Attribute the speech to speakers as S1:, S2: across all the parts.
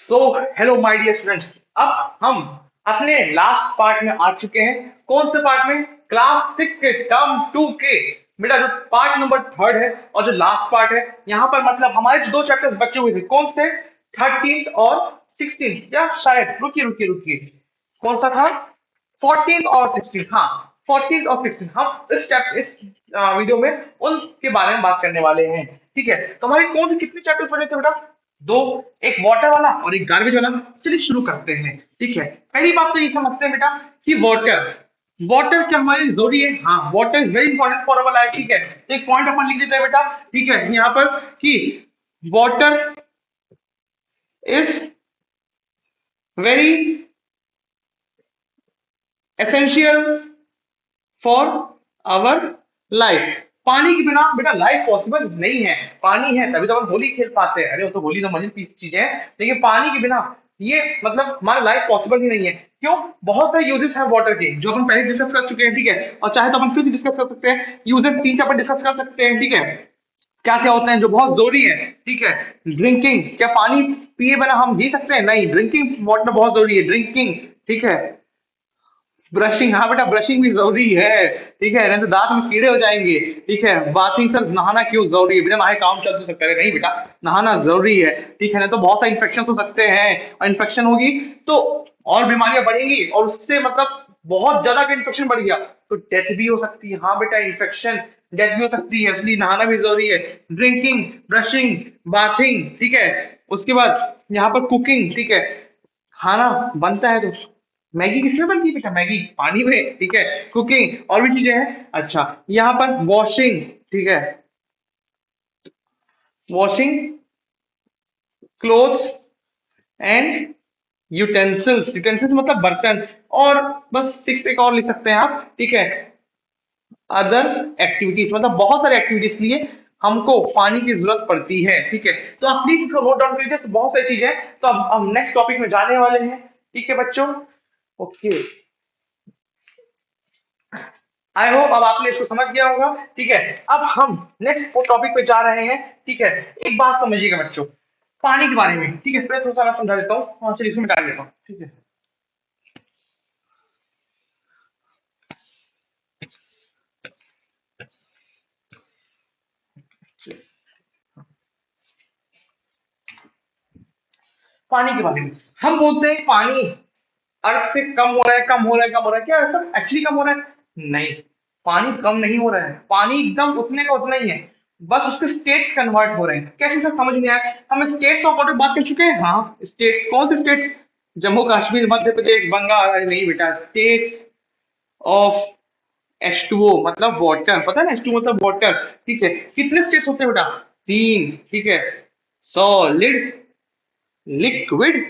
S1: So hello my dear students. अब हम अपने लास्ट पार्ट में आ चुके हैं। कौन से पार्ट में? क्लास 6 के टर्म 2 के बेटा जो पार्ट नंबर थर्ड है और जो लास्ट पार्ट है। यहाँ पर मतलब हमारे जो दो चैप्टर्स बचे हुए थे, कौन से? 13th और 16th, या शायद रुकिए रुकिए रुकिए, कौन सा था? 14th और 16th। हाँ, 14th और 16th हम इस वीडियो में उनके बारे में बात करने वाले हैं। ठीक है, तो हमारे कौन से कितने चैप्टर्स बचे थे बेटा? दो, एक वाटर वाला और एक गार्बेज वाला। चलिए शुरू करते हैं। ठीक है, पहली बात तो ये समझते हैं बेटा कि वाटर वाटर क्या हमारे लिए जरूरी है? हाँ, water is very important for our life. ठीक है, तो एक पॉइंट अपन लिख देते हैं बेटा। ठीक है, यहाँ पर कि water is very essential for our life. पानी के बिना बेटा लाइफ पॉसिबल नहीं है। पानी है तभी तो हम होली खेल पाते हैं। अरे वो तो होली तो मजे की चीज है, लेकिन पानी के बिना ये मतलब हमारा लाइफ पॉसिबल ही नहीं है। क्यों? बहुत सारे यूजेस हैं वाटर के जो अपन पहले डिस्कस कर चुके हैं। ठीक है, और चाहे तो अपन फिर से डिस्कस कर सकते हैं। यूजेस तीन से अपन डिस्कस कर सकते हैं। ठीक है, क्या क्या होते हैं जो बहुत जरूरी है। ठीक है, ड्रिंकिंग, क्या पानी पिए बिना हम जी सकते हैं? नहीं, ड्रिंकिंग वाटर बहुत जरूरी है, ड्रिंकिंग। ठीक है, ब्रशिंग, हाँ बेटा ब्रशिंग भी जरूरी है। ठीक है, नहीं तो दांत में कीड़े हो जाएंगे। ठीक है, बाथिंग, सर नहाना क्यों जरूरी है? बिना नहाए काम चल तो सकता है? नहीं बेटा, नहाना जरूरी है। ठीक है, नहीं तो बहुत सारे इन्फेक्शन हो सकते हैं, और इन्फेक्शन होगी तो और बीमारियां बढ़ेंगी, और उससे मतलब बहुत ज्यादा का इन्फेक्शन बढ़ गया तो डेथ भी हो सकती है। हाँ बेटा, इन्फेक्शन डेथ भी हो सकती है, इसलिए नहाना भी जरूरी है। Drinking, brushing, bathing. ठीक है, उसके बाद यहाँ पर कुकिंग। ठीक है, खाना बनता है तो मैगी किसमें बनती है बेटा? मैगी पानी में। ठीक है, कुकिंग और भी चीजें हैं। अच्छा, यहाँ पर वॉशिंग। ठीक है, washing clothes and utensils. Utensils मतलब बर्तन। और बस सिक्स एक और लिख सकते हैं आप। ठीक है, अदर एक्टिविटीज, मतलब बहुत सारे एक्टिविटीज के लिए हमको पानी की जरूरत पड़ती है। ठीक है, तो आप प्लीज इसको नोट डाउन कीजिए, बहुत सारी चीजें हैं। तो अब हम नेक्स्ट टॉपिक में जाने वाले हैं। ठीक है बच्चों, ओके, आई होप अब आपने इसको समझ गया होगा। ठीक है, अब हम नेक्स्ट टॉपिक पे जा रहे हैं। ठीक है, एक बात समझिएगा बच्चों, पानी के बारे में। ठीक है, पहले थोड़ा सा मैं समझा देता हूँ। हाँ चलिए, इसमें मिटा देता हूँ। ठीक है, चलिए, पानी के बारे में हम बोलते हैं पानी अर्थ से कम हो रहा है, कम हो रहा है, कम हो रहा है। क्या ऐसा एक्चुअली कम हो रहा है? नहीं, पानी कम नहीं हो रहा है। पानी एकदम उतने का उतना ही है, बस उसके स्टेट्स कन्वर्ट हो रहे हैं। कैसे सर समझ नहीं आया? हम स्टेट्स ऑफ वाटर बात कर चुके हैं। हाँ, स्टेट्स कौन से स्टेट्स? जम्मू कश्मीर, मध्य प्रदेश, बंगाल। अरे नहीं बेटा, स्टेट्स ऑफ H2O मतलब वाटर। पता है ना, H2O मतलब वाटर। ठीक है, कितने स्टेट्स होते हैं बेटा? तीन। ठीक है, सॉलिड, लिक्विड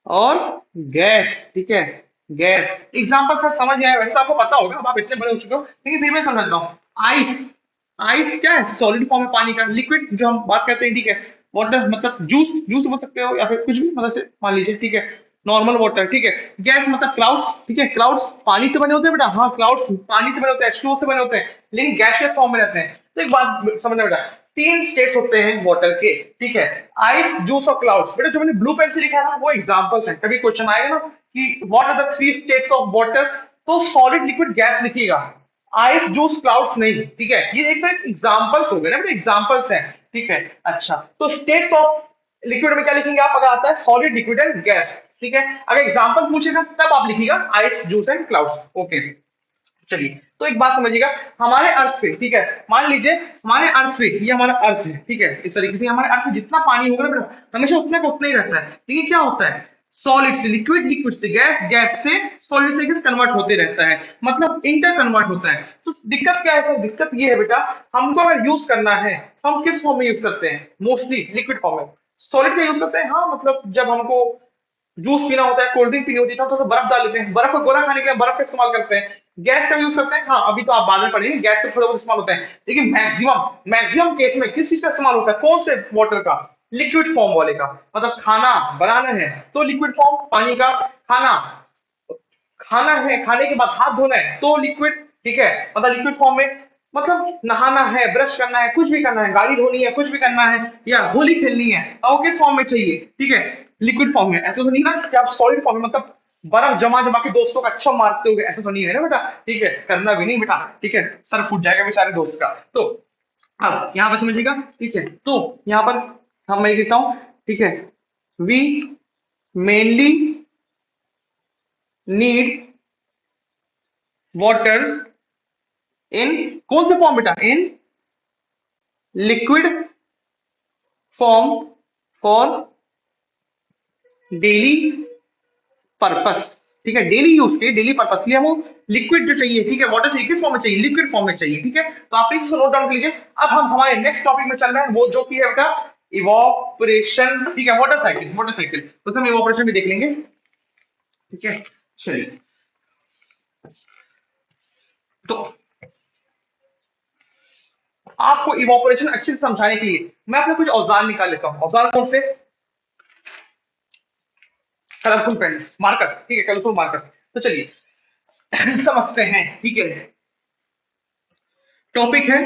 S1: और गैस। ठीक है, गैस। एग्जाम्पल सर समझ नहीं आया, वैसे तो आपको पता होगा, अब आप इतने बड़े हो चुके हो, लेकिन फिर मैं समझता हूँ। आइस, आइस क्या है? सॉलिड फॉर्म है पानी का। लिक्विड जो हम बात करते हैं, ठीक है, वाटर मतलब जूस, जूस बोल सकते हो, या फिर कुछ भी मतलब से मान लीजिए। ठीक है, नॉर्मल वाटर। ठीक है, गैस मतलब क्लाउड्स। ठीक है, क्लाउड्स पानी से बने होते हैं बेटा। हाँ, क्लाउड्स पानी से बने होते हैं, H2O से बने होते हैं, लेकिन गैसियस फॉर्म में रहते हैं। तो एक बात समझना बेटा, तीन स्टेट्स होते हैं वाटर के। ठीक है, आइस, जूस और क्लाउड्स। बेटा जो मैंने ब्लू पेन से लिखा है ना, वो एग्जांपल्स हैं। कभी क्वेश्चन आएगा ना कि what are the three states of water, तो सॉलिड, लिक्विड, गैस लिखिएगा, आइस, जूस, क्लाउड्स नहीं। ठीक है, ये एक तो एग्जांपल्स हो गए ना बेटा, एग्जांपल्स हैं। ठीक है, अच्छा, तो स्टेट्स ऑफ लिक्विड में क्या लिखेंगे आप? अगर आता है सॉलिड, लिक्विड एंड गैस। ठीक है, अगर एग्जांपल पूछेगा तब आप लिखिएगा ice, juice and clouds. Okay, चलिए, तो एक बात समझिएगा, हमारे अर्थ पे, ठीक है, मान लीजिए हमारे अर्थ पे, ये हमारा अर्थ है। ठीक है, इस तरीके से हमारे अर्थ में जितना पानी होगा ना बेटा, हमेशा उतना का उतना ही रहता है। लेकिन क्या होता है, सॉलिड से लिक्विड, लिक्विड से गैस, गैस से सॉलिड से कन्वर्ट होते रहता है, मतलब इंटर कन्वर्ट होता है। तो दिक्कत क्या है सर? दिक्कत ये है बेटा, हमको अगर यूज करना है तो हम किस फॉर्म में यूज करते हैं? मोस्टली लिक्विड फॉर्म में, सॉलिड का यूज करते हैं। हाँ, मतलब जब हमको जूस पीना होता है, कोल्ड ड्रिंक पीनी होती है, तो बर्फ डाल लेते हैं, बर्फ को गोला खाने के लिए बर्फ का इस्तेमाल करते हैं। गैस का यूज करते हैं। हाँ, अभी तो आप बाद में पढ़ेंगे, गैस का थोड़ा बहुत इस्तेमाल होता है, लेकिन मैक्सिमम मैक्सिमम केस में किस चीज का इस्तेमाल होता है? कौन से वाटर का? लिक्विड फॉर्म वाले का। मतलब खाना बनाना है तो लिक्विड फॉर्म पानी का, खाना खाना है, खाने के बाद हाथ धोना है तो लिक्विड। ठीक है, मतलब लिक्विड फॉर्म में। मतलब नहाना है, ब्रश करना है, कुछ भी करना है, गाड़ी धोनी है, कुछ भी करना है, या होली खेलनी है, तो वो किस फॉर्म में चाहिए? ठीक है, लिक्विड फॉर्म में। ऐसा तो नहीं ना कि आप सॉलिड फॉर्म में, मतलब बर्फ जमा जमा के दोस्तों का अच्छा मारते हो, ऐसा तो नहीं है ना बेटा। ठीक है, करना भी नहीं बेटा। ठीक है, सर फूट जाएगा बेचारे दोस्त का। तो अब यहाँ पर समझिएगा। ठीक है, तो यहाँ पर हम मैं लिखता हूँ। ठीक है, we mainly need water in कौन से फॉर्म बेटा? In liquid form for daily purpose. ठीक है, डेली यूज के, डेली पर्पस के लिए हमको लिक्विड जो चाहिए। ठीक है, वाटर चाहिए, किस फॉर्म में चाहिए? लिक्विड फॉर्म में चाहिए। ठीक है, तो आप इसको नोट डाउन कर लीजिए। अब हम हमारे नेक्स्ट टॉपिक में चल रहे हैं, वो जो कि है बेटा इवोपरेशन। ठीक है, वाटर साइकिल, वाटर साइकिल, तो हम इवोपरेशन भी देख लेंगे। ठीक है, चलिए। तो आपको इवोपरेशन अच्छे से समझाने के लिए मैं अपने कुछ औजार निकाल लेता हूं। औजार कौन से? Colourful pens, markers. ठीक है, कलरफुल मार्कर्स। तो चलिए समझते हैं। ठीक है, टॉपिक है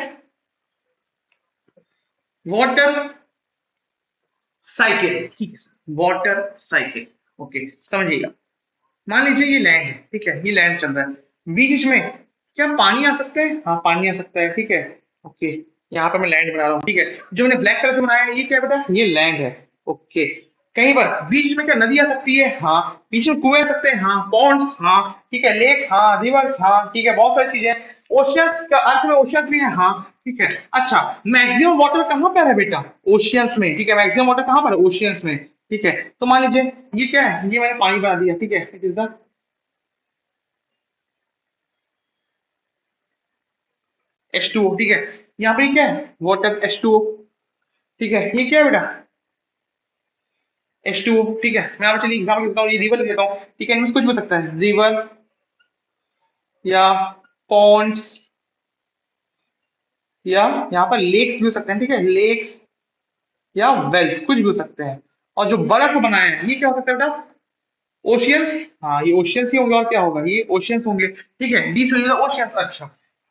S1: वाटर साइकिल। ठीक है सर, वाटर साइकिल। ओके, समझिएगा। मान लीजिए ये लैंड है। ठीक है, ये लैंड चल रहा है, बीच में क्या पानी आ सकते हैं? हाँ, पानी आ सकता है। ठीक है, ओके, यहाँ पर मैं लैंड बना रहा हूँ। ठीक है, जो मैंने ब्लैक कलर से बनाया है, ये क्या बेटा? ये लैंड है। ओके, कहीं पर बीच में क्या नदी आ सकती है? हाँ। बीच में कुएं आ सकते हैं? हाँ। पॉन्ड्स? हाँ। ठीक है, लेक्स? हाँ। रिवर्स? हाँ। ठीक है, बहुत सारी चीजें। ओशियंस का अर्थ में ओशियंस भी है। हाँ। ठीक है, अच्छा, मैक्सिमम वाटर कहाँ पर है बेटा? ओशियंस में। ठीक है, मैक्सिमम वाटर कहाँ पर है? ओशियंस में। ठीक है, तो मान लीजिए ये क्या है? ये मैंने पानी बना दिया। ठीक है, इट इज द H2O। ठीक है, यहाँ पे क्या है? Water H2O। ठीक है, ये क्या है बेटा? H2O। ठीक है, मैं यहाँ पे चलिए एग्जाम्पल देता हूँ, ये रिवर लेता हूँ। ठीक है, इनमें से कुछ भी हो सकता है, रिवर या पॉन्ड्स, या यहाँ पर लेक्स भी हो सकते हैं। ठीक है, लेक्स या वेल्स, कुछ भी हो सकते हैं। और जो बर्फ बनाए हैं, ये क्या हो सकता है बेटा? ओशियंस। हाँ, ये ओशियंस ही होंगे, और क्या होगा? ये ओशियंस होंगे। ठीक है, डी से ओशियंस। अच्छा,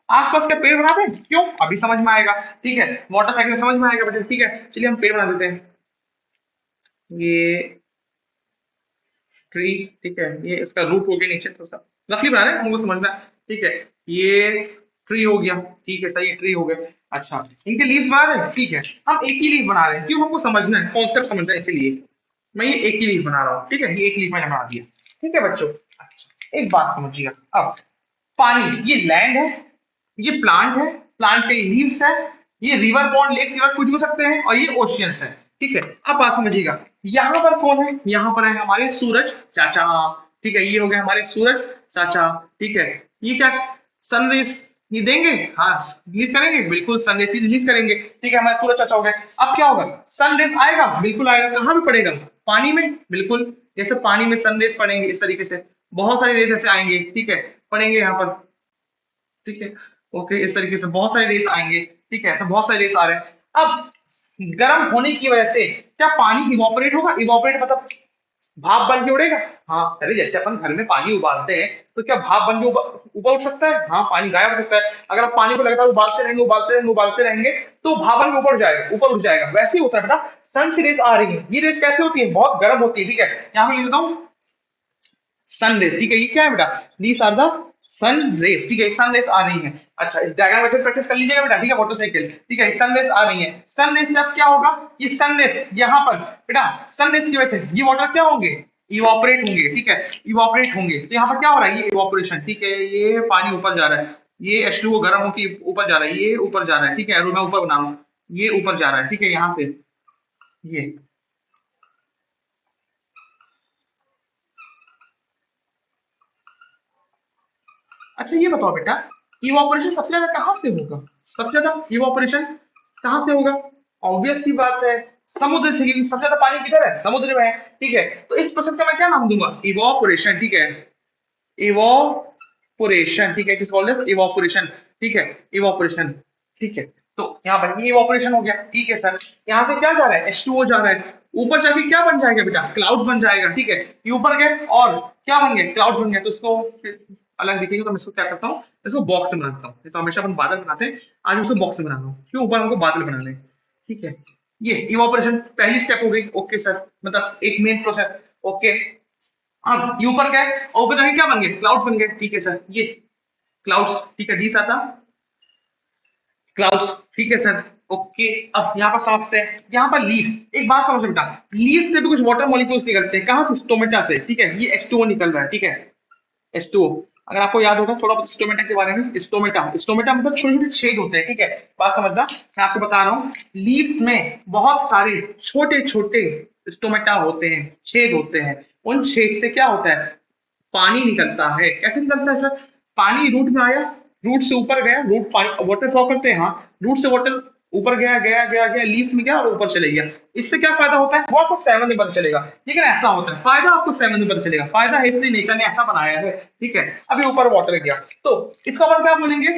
S1: आसपास के पेड़ बनाते हैं क्यों? अभी समझ में आएगा। ठीक है, वाटर साइकिल समझ में आएगा बेटा। ठीक है, चलिए हम पेड़ बना देते हैं। ये ट्री। ठीक है, ये इसका रूट हो गया नीचे, तो सब रफली बना रहे हैं, हमको समझना है। ठीक है, ये ट्री हो गया। ठीक है सर, ये ट्री हो गया। अच्छा, इनके लीव्स बना रहे हैं। ठीक है, हम एक ही लीफ बना रहे हैं, क्यों? हमको समझना है, कॉन्सेप्ट समझना है, इसलिए मैं ये एक ही लीफ बना रहा हूँ। ठीक है, ये एक लीफ मैंने बना दिया। ठीक है बच्चों, अच्छा, एक बात समझिएगा। अब पानी, ये लैंड है, ये प्लांट है, प्लांट के लीव्स है, ये रिवर, पॉन्ड, लेक, रिवर कुछ भी हो सकते हैं, और ये ओशियंस है। ठीक है, अब बात समझिएगा। यहाँ पर कौन है? यहाँ पर है हमारे सूरज चाचा। ठीक है, ये हो गए हमारे सूरज चाचा। ठीक है, ये क्या? सनरेज ये देंगे? हाँ, रिलीज करेंगे, बिल्कुल सनरेज रिलीज करेंगे। ठीक है, हमारे सूरज चाचा हो गए। अब क्या होगा? सनरेज आएगा, बिल्कुल आएगा। कहाँ पे पड़ेगा? पानी में, बिल्कुल। जैसे पानी में सनरेज पड़ेंगे, इस तरीके से बहुत सारे रेज ऐसे आएंगे। ठीक है, पड़ेंगे यहाँ पर। ठीक है, ओके, इस तरीके से बहुत सारे रेस आएंगे। ठीक है, तो बहुत सारे रेस आ रहे हैं। अब गर्म होने की वजह से क्या पानी इवोपरेट होगा? इवोपरेट मतलब भाप बन के उड़ेगा? हाँ, अरे जैसे अपन घर में पानी उबालते हैं, तो क्या भाप बन के ऊपर उठ सकता है? हाँ, पानी गायब हो सकता है। अगर आप पानी को लगातार उबालते रहेंगे, उबालते रहेंगे, उबालते रहेंगे, तो भाप बन के ऊपर जाएगा, ऊपर उठ जाएगा। वैसे ही होता है बेटा, सन से रेस आ रही है, ये रेस कैसे होती है? बहुत गर्म होती है। ठीक है, यहाँ पे लिख देता हूँ सन रेज। ठीक है, ये क्या है बेटा? These are the sun rays. ठीक है, सन रेज आ रही है। अच्छा, इस डायग्राम में प्रैक्टिस कर लीजिएगा बेटा। ठीक है, फोटो साइकिल। ठीक है, सन रेज आ रही है। सन रेज से अब क्या होगा? ये सन रेज यहाँ पर बेटा, सन रेज की वजह से ये वाटर क्या होंगे? इवापोरेट होंगे। ठीक है, इवापोरेट होंगे, तो यहाँ पर क्या हो रहा है? ये इवापोरेशन। ठीक है, ये पानी ऊपर जा रहा है, ये H2O गर्म होकर ऊपर जा रहा है, ये ऊपर जा रहा है। ठीक है, मैं ऊपर बना रहा हूँ, ये ऊपर जा रहा है। ठीक है, यहाँ से ये। अच्छा, ये बताओ बेटा, इवापोरेशन सबसे ज्यादा कहाँ से होगा? सबसे ज्यादा इवापोरेशन कहाँ से होगा? ऑब्वियस सी बात है, समुद्र से, क्योंकि सबसे ज्यादा पानी किधर है? समुद्र में है। ठीक है, तो इस प्रोसेस का मैं क्या नाम दूंगा? इवापोरेशन। ठीक है, इवापोरेशन। ठीक है, किस बोल रहे? इवापोरेशन। ठीक है, इवापोरेशन। ठीक है, तो यहाँ पर ये इवापोरेशन हो गया। ठीक है सर, यहाँ से क्या जा रहा है? H2O जा रहा है, ऊपर जाके क्या बन जाएगा बेटा? क्लाउड्स बन जाएगा। ठीक है, ये ऊपर गए और क्या बन गए? क्लाउड्स बन गए। तो इसको अलग दिखेगी तो मैं इसको क्या करता हूँ, इसको बॉक्स में बनाता हूँ। तो हमेशा अपन बादल बनाते हैं, आज इसको बॉक्स में बना रहा हूँ, क्यों ऊपर हमको बादल बनाने हैं। ठीक है, ये इवापोरेशन पहली स्टेप हो गई। ओके सर, मतलब एक मेन प्रोसेस। ओके, अब ये ऊपर क्या है, ऊपर जाके क्या बन गए, क्लाउड्स बन गए। ठीक है सर, ये क्लाउड्स, ठीक है, दिस आता क्लाउड्स। ठीक है सर। ओके, अब यहाँ पर समझते हैं, यहाँ पर लीव्स। एक बात समझ बेटा, लीव्स से भी कुछ वाटर मॉलिक्यूल्स निकलते हैं। कहाँ से, स्टोमेटा से। ठीक है, ये H2O निकल रहा है। ठीक है, H2O। अगर आपको याद होगा थोड़ा बहुत स्टोमेटा के बारे में, स्टोमेटा स्टोमेटा मतलब छोटे छोटे छेद होते हैं। ठीक है, बात समझना, मैं आपको बता रहा हूँ, लीव्स में बहुत सारे छोटे छोटे स्टोमेटा होते हैं, छेद होते हैं। उन छेद से क्या होता है, पानी निकलता है। कैसे निकलता है सर, पानी रूट में आया, रूट से ऊपर गया, रूट पानी वाटर फ्लो करते हैं, हाँ, रूट से वाटर ऊपर गया गया गया गया, लीफ में गया और ऊपर चले गया। इससे क्या फायदा होता है, वो आपको 7 नंबर चलेगा। ठीक है, ऐसा होता है, फायदा आपको 7 नंबर चलेगा। फायदा है इसलिए नेचर ने ऐसा बनाया है। ठीक है, अभी ऊपर वाटर गया तो इसका मतलब क्या बोलेंगे,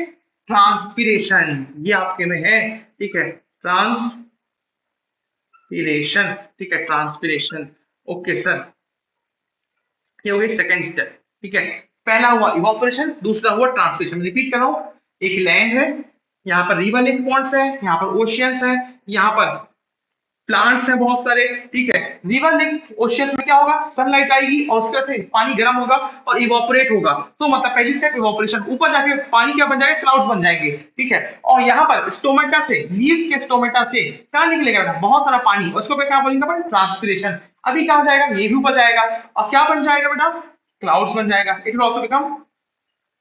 S1: ट्रांसपीरेशन। ये आपके में है। ठीक है, ट्रांसपीरेशन। ठीक है, ट्रांसपीरेशन। ओके सर, ये हो गई सेकंड स्टेप। ठीक है, पहला हुआ इवापोरेशन, दूसरा हुआ ट्रांसपिरेशन। रिपीट कर रहा हूं, एक लैंड है, यहाँ पर रिवर लेक पॉन्ड्स है, यहाँ पर ओशियंस है, यहाँ पर प्लांट्स हैं बहुत सारे। ठीक है, रिवर लेक ओशियंस में क्या होगा, सनलाइट आएगी और उसके वजह से पानी गर्म होगा और इवापोरेट होगा। तो मतलब पहली स्टेप इवापोरेशन, ऊपर जाके पानी क्या बन जाएगा, क्लाउड्स बन जाएंगे। ठीक है, और यहाँ पर स्टोमेटा से, लीव्स के स्टोमेटा से क्या निकलेगा, बहुत सारा पानी, उसको क्या बोलेंगे अपन, ट्रांसपिरेशन। अभी क्या हो जाएगा, ये भी ऊपर जाएगा और क्या बन जाएगा बेटा, क्लाउड्स बन जाएगा। It will also become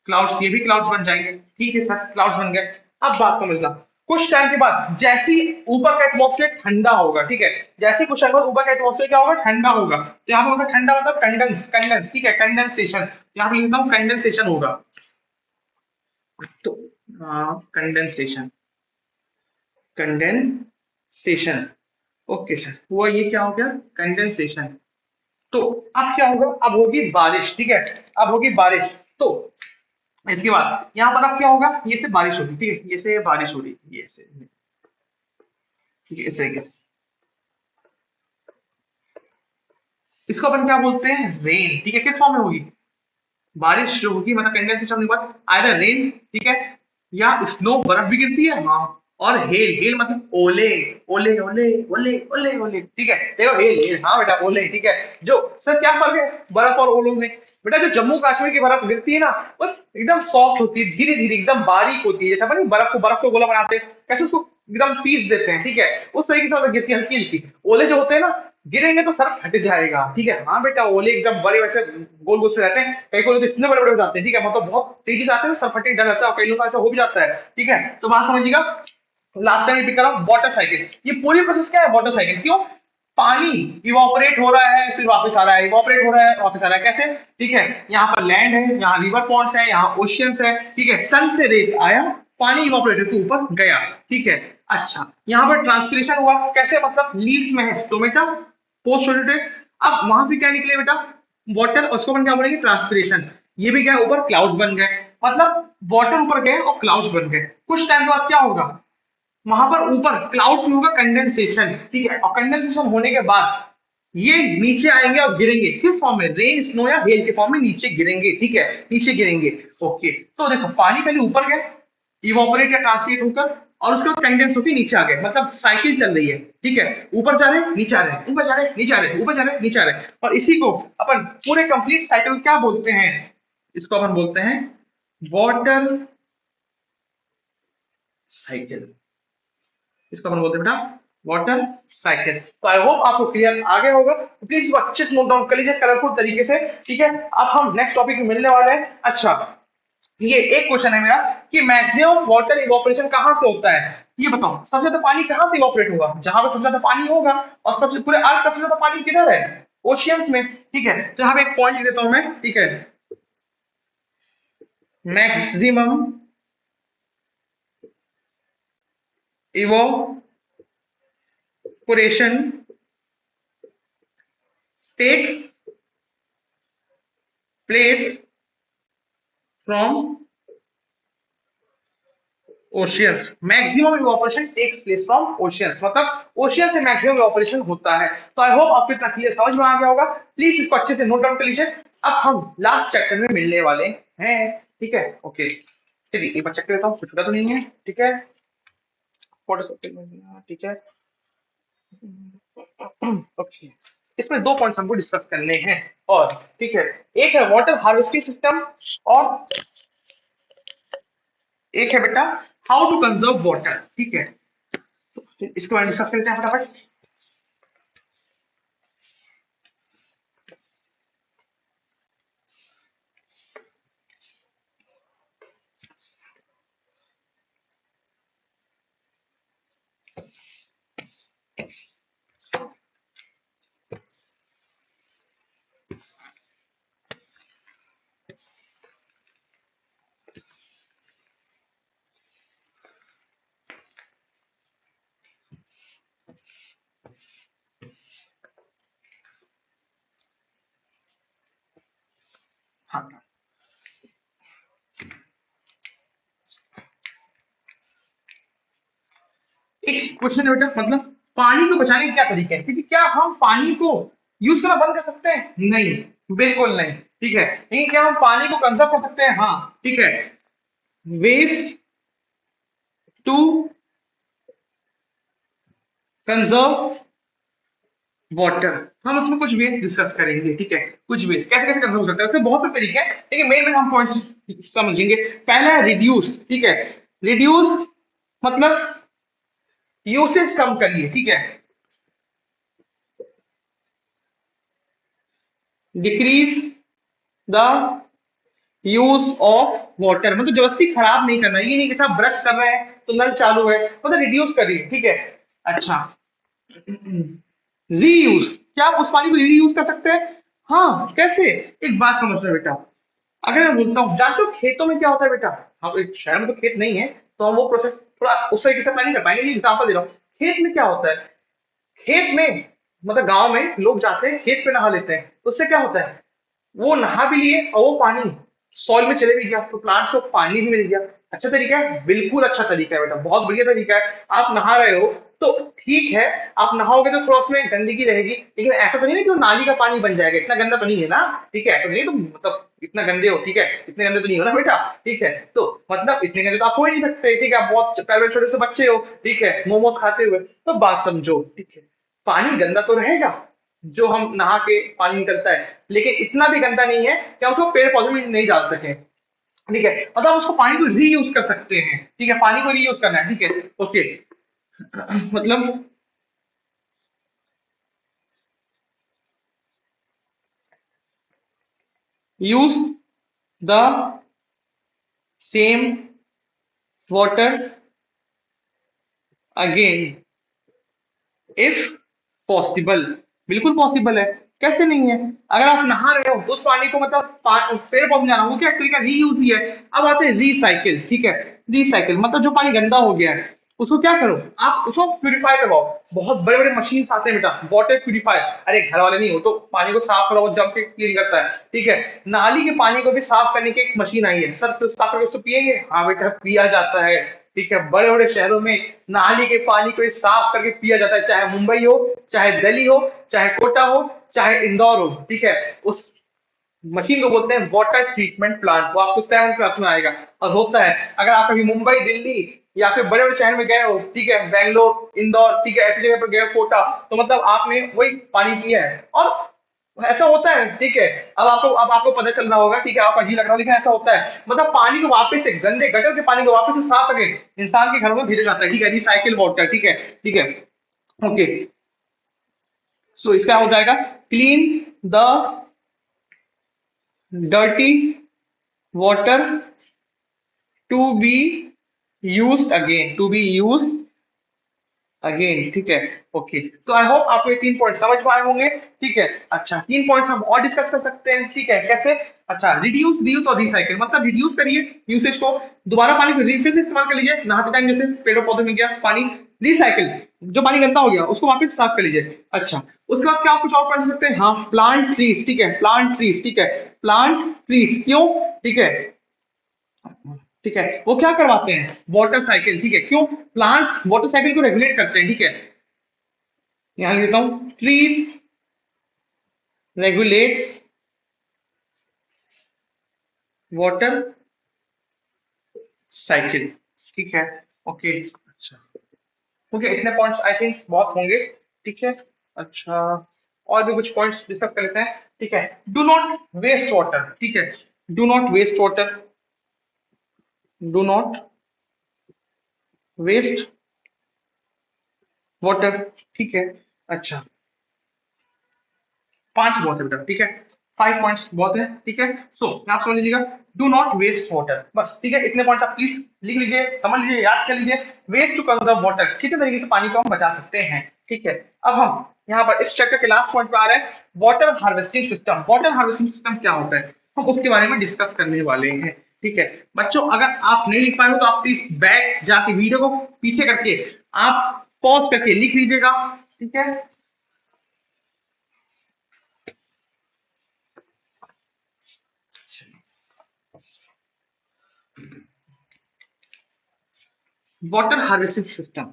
S1: clouds, ये भी क्लाउड्स बन जाएंगे। ठीक है सर, क्लाउड्स बन गए। अब बात समझना, कुछ टाइम के बाद जैसे ही ऊपर का एटमॉस्फेयर ठंडा होगा, ठीक है, जैसे ही कुछ टाइम बाद ऊपर का एटमॉस्फेयर क्या होगा, ठंडा होगा। तो यहाँ पे होगा ठंडा मतलब कंडेंस, कंडेंस। ठीक है, कंडेंसेशन, यहाँ पे लिखता हूँ कंडेंसेशन होगा। तो कंडेंसेशन, कंडेंसेशन। ओके सर, हुआ ये क्या हो गया, कंडेंसेशन। तो अब क्या होगा, अब होगी बारिश। ठीक है, अब होगी बारिश। तो इसके बाद यहाँ पर अब क्या होगा, ये से बारिश होगी। ठीक है, ये से बारिश हो रही, ये से, ठीक है, इस तरीके से। इसको अपन क्या बोलते हैं, रेन। ठीक है, किस फॉर्म में होगी, बारिश जो होगी, मतलब कंडेंसेशन होने के बाद आइदर रेन, ठीक है, या स्नो, बर्फ भी गिरती है, हाँ, और हेल। हेल मतलब ओले, ओले ओले ओले ओले ओले। ठीक है, देखो हेल हेल, हाँ बेटा ओले। ठीक है, जो सर क्या फर्क है बर्फ और ओलों में, बेटा जो जम्मू कश्मीर की बर्फ गिरती है ना, वो एकदम सॉफ्ट होती है, धीरे धीरे एकदम बारीक होती है। जैसे अपन बर्फ को गोला बनाते हैं, कैसे उसको एकदम पीस देते हैं। ठीक है, उस तरीके से गिरती है, हल्की हल्की। ओले जो होते हैं ना, गिरेंगे तो सर फट जाएगा। ठीक है, हाँ बेटा, ओले एकदम बड़े वैसे गोल गोल से रहते हैं, कई को तो इतने बड़े बड़े हो जाते हैं। ठीक है, मतलब बहुत तेजी से आते हैं, सर फटने डर रहता है, और कई लोग ऐसा हो भी जाता है। ठीक है, तो बात समझिएगा, लास्ट टाइम रिपीट कर रहा हूं, वाटर साइकिल। ये पूरी प्रोसेस क्या है, वाटर साइकिल। क्यों, पानी इवापोरेट हो रहा है, फिर वापस आ रहा है, इवापोरेट हो रहा है, वापस आ रहा है, कैसे। ठीक है, यहाँ पर लैंड है, यहाँ रिवर पॉन्ड्स है, यहाँ ओशियंस है। ठीक है, सन से रेस आया, पानी इवापोरेटेड तो ऊपर गया। ठीक है, अच्छा, यहाँ पर ट्रांसपिरेशन हुआ, कैसे, मतलब लीव्स में है स्टोमेटा, पोस्ट रोटेटेड। अब वहां से क्या निकले बेटा, वाटर, उसको अपन क्या बोलेंगे, ट्रांसपिरेशन। ये भी क्या, ऊपर क्लाउड्स बन गए, मतलब वाटर ऊपर गए और क्लाउड्स बन गए। कुछ टाइम के बाद क्या होगा, वहां पर ऊपर क्लाउड्स में होगा कंडेंसेशन। ठीक है, और कंडेंसेशन होने के बाद ये नीचे आएंगे और गिरेंगे, किस फॉर्म में, रेन, स्नो या हेल के फॉर्म में नीचे गिरेंगे। ठीक है, नीचे गिरेंगे। ओके, तो देखो पानी पहले ऊपर गए, इवापोरेट या ट्रांसपिरेट होकर, और उसके बाद कंडेंस होकर नीचे आ गए, मतलब साइकिल चल रही है। ठीक है, ऊपर जा रहे हैं, नीचे आ रहे हैं, ऊपर जा रहे हैं, नीचे आ रहे हैं, ऊपर जा रहे हैं, नीचे आ रहे हैं। और इसी को अपन पूरे कंप्लीट साइकिल क्या बोलते हैं, इसको अपन बोलते हैं वाटर साइकिल। इसको अपन बोलते हैं बेटा वाटर साइकिल। तो आई होप आपको क्लियर आ गया होगा, तो प्लीज इसको अच्छे से नोट डाउन कर लीजिए कलरफुल तरीके से। ठीक है, अब हम नेक्स्ट टॉपिक में मिलने वाले हैं। अच्छा, ये एक क्वेश्चन है मेरा कि मैक्सिमम वाटर इवोपरेशन कहां से होता है, ये बताओ। सबसे ज्यादा पानी कहां से इवोपरेट होगा, जहां पर सबसे ज्यादा पानी होगा, और सबसे पूरे अर्थ का सबसे ज्यादा पानी किधर है, ओशियंस में। ठीक है, तो यहाँ पे एक पॉइंट देता हूं मैं। ठीक है, maximum evaporation takes place from oceans. Maximum evaporation takes place from oceans, मतलब ओशियन से मैक्सिमम इवोपरेशन होता है। तो आई होप आपको इतना क्लियर समझ में आ गया होगा। प्लीज इसको अच्छे से नोट डाउन कर लीजिए। अब हम लास्ट चैप्टर में मिलने वाले हैं, ठीक है। ओके, चलिए एक बार चेक कर लेता हूँ, कुछ छूटा तो नहीं है, ठीक है। ठीक है। ओके, इसमें दो पॉइंट्स हमको डिस्कस करने हैं, और ठीक है, एक है वाटर हार्वेस्टिंग सिस्टम, और एक है बेटा हाउ टू कंजर्व वाटर, ठीक है। तो इसके बारे में डिस्कस करते हैं फटाफट। हाँ, एक क्वेश्चन है बेटा, मतलब पानी को बचाने के क्या तरीके हैं, क्योंकि क्या हम पानी को यूज करना बंद कर सकते हैं? नहीं, बिल्कुल नहीं, ठीक है। लेकिन क्या हम पानी को कंजर्व कर सकते हैं? हाँ, ठीक है। वेस्ट टू कंजर्व वाटर, हम उसमें कुछ वेज डिस्कस करेंगे, ठीक है। कुछ वेज कैसे कैसे कंजर्व हो सकता है, उसमें बहुत से तरीके हैं, लेकिन मेन में हम पॉइंट्स समझेंगे। पहला है रिड्यूस, ठीक है। रिड्यूस मतलब यूसेज कम करिए, ठीक है। Decrease the use of water, मतलब जबरदस्ती खराब नहीं करना, ये नहीं कि आप ब्रश कर रहे हैं तो नल चालू है, मतलब रिड्यूस करिए, ठीक है। अच्छा, रीयूज, क्या आप उस पानी को रीयूज कर सकते हैं? हाँ, कैसे? एक बात समझना बेटा, अगर मैं बोलता हूँ, जानते हो खेतों में क्या होता है बेटा? हम एक शहर में तो खेत नहीं है, तो हम वो प्रोसेस थोड़ा उस तरीके से अप्लाई नहीं कर पाएंगे, एग्जाम्पल दे रहा हूँ। खेत में क्या होता है, खेत में मतलब गांव में लोग जाते हैं खेत पे नहा लेते हैं, उससे क्या होता है, वो नहा भी लिए और वो पानी सॉइल में चले भी गया, तो प्लांट्स को पानी भी मिल गया। अच्छा तरीका है, बिल्कुल अच्छा तरीका है बेटा, बहुत बढ़िया तरीका है। आप नहा रहे हो तो ठीक है, आप नहाओगे तो थोड़ा उसमें गंदगी रहेगी, लेकिन ऐसा तो नहीं है कि वो नाली का पानी बन जाएगा, इतना गंदा तो नहीं है ना, ठीक है। ऐसा नहीं तो मतलब इतना गंदे हो, ठीक है, इतने गंदे तो नहीं हो ना बेटा, ठीक है। तो मतलब इतने गंदे तो आप हो ही नहीं सकते, ठीक है, आप बहुत पहले छोटे से बच्चे हो, ठीक है, मोमोज खाते हुए, तो बात समझो, ठीक है। पानी गंदा तो रहेगा, जो हम नहा के पानी निकलता है, लेकिन इतना भी गंदा नहीं है कि हम उसको पेड़ पौधे में नहीं डाल सके, ठीक है। मतलब हम उसको पानी को रीयूज कर सकते हैं, ठीक है, पानी को रीयूज करना है, ठीक है। ओके, मतलब use the same water again if possible, बिल्कुल पॉसिबल है, कैसे नहीं है। अगर आप नहा रहे हो तो उस पानी को मतलब पेड़ पौधे जाना, वो क्या एक तरीका रीयूज ही है। अब आते हैं रिसाइकिल, ठीक है। रिसाइकिल मतलब जो पानी गंदा हो गया है उसको क्या करो, आप उसको प्यूरिफाई करवाओ। बहुत बड़े बड़े मशीन आते हैं बेटा, वाटर प्यूरिफायर, अरे घर वाले नहीं हो तो पानी को साफ करो, जब से क्लीन करता है, ठीक है। नाली के पानी को भी साफ करने की एक मशीन आई है, सब साफ करके उसको पिएंगे, हाँ बेटा पिया जाता है, ठीक है। बड़े बड़े शहरों में नाली के पानी को साफ करके पिया जाता है, चाहे मुंबई हो, चाहे दिल्ली हो, चाहे कोटा हो, चाहे इंदौर हो, ठीक है। उस मशीन को बोलते हैं वाटर ट्रीटमेंट प्लांट, वो आपको 7th क्लास में आएगा। और होता है, अगर आप कभी मुंबई, दिल्ली या फिर बड़े बड़े शहर में गए हो, ठीक है, बैंगलोर, इंदौर, ठीक है, ऐसी जगह पर गए हो, कोटा, तो मतलब आपने वही पानी पिया है, और ऐसा होता है, ठीक है। अब आपको पता चल रहा होगा, ठीक है, आपको अजीब लग रहा है, लेकिन ऐसा होता है, मतलब पानी को वापस से गंदे गटर के पानी को वापस से साफ करके इंसान के घरों में भेजा जाता है, ठीक है, रिसाइकिल वाटर, ठीक है, ठीक है। ओके, सो इसका हो जाएगा clean the dirty water to be use again, to be use again, ठीक है। ओके, तो आई होप आपको ये 3 पॉइंट समझ में आए होंगे, ठीक है। अच्छा, 3 पॉइंट्स हम और डिस्कस कर सकते हैं, ठीक है, कैसे? अच्छा, रिड्यूस, रीयूज और रिसाइकिल, मतलब रिड्यूस करिए यूसेज को, दोबारा पानी को रिफिल से इस्तेमाल कर लीजिए, नहाते टाइम जैसे पेड़ों पौधों में गया पानी। रिसाइकिल, जो पानी गंदा हो गया उसको वापस साफ कर लीजिए। अच्छा, उसके बाद क्या आप कुछ और पढ़ सकते हैं? हाँ, प्लांट ट्रीज, ठीक है, प्लांट ट्रीज, ठीक है, प्लांट ट्रीज क्यों, ठीक है, ठीक है, वो क्या करवाते हैं, वाटर साइकिल, ठीक है, क्यों? प्लांट्स वाटर साइकिल को रेगुलेट करते हैं, ठीक है। यहां लिखता हूं, ट्रीज रेगुलेट्स वाटर साइकिल, ठीक है। ओके, अच्छा, ओके, इतने पॉइंट्स आई थिंक बहुत होंगे, ठीक है। अच्छा, और भी कुछ पॉइंट्स डिस्कस कर लेते हैं, ठीक है। डू नॉट वेस्ट वाटर, ठीक है। Do not waste water, do not waste water, ठीक है। अच्छा, 5 बहुत है बेटा, ठीक है। 5 पॉइंट्स बहुत है, ठीक है। सो आप समझ लीजिएगा, डू नॉट वेस्ट वाटर, बस, ठीक है। इतने पॉइंट्स आप प्लीज लिख लीजिए, समझ लीजिए, याद कर लीजिए। वेस्ट टू कंजर्व वाटर, कितने तरीके से पानी को हम बचा सकते हैं, ठीक है। अब हम यहाँ पर इस चैप्टर के लास्ट पॉइंट पे आ रहे हैं, water harvesting system. Water harvesting system क्या होता है, हम उसके बारे में डिस्कस करने वाले हैं, ठीक है। बच्चों, अगर आप नहीं लिख पाए हो तो आप प्लीज बैक जाके वीडियो को पीछे करके आप पॉज करके लिख लीजिएगा, ठीक है। Water harvesting system,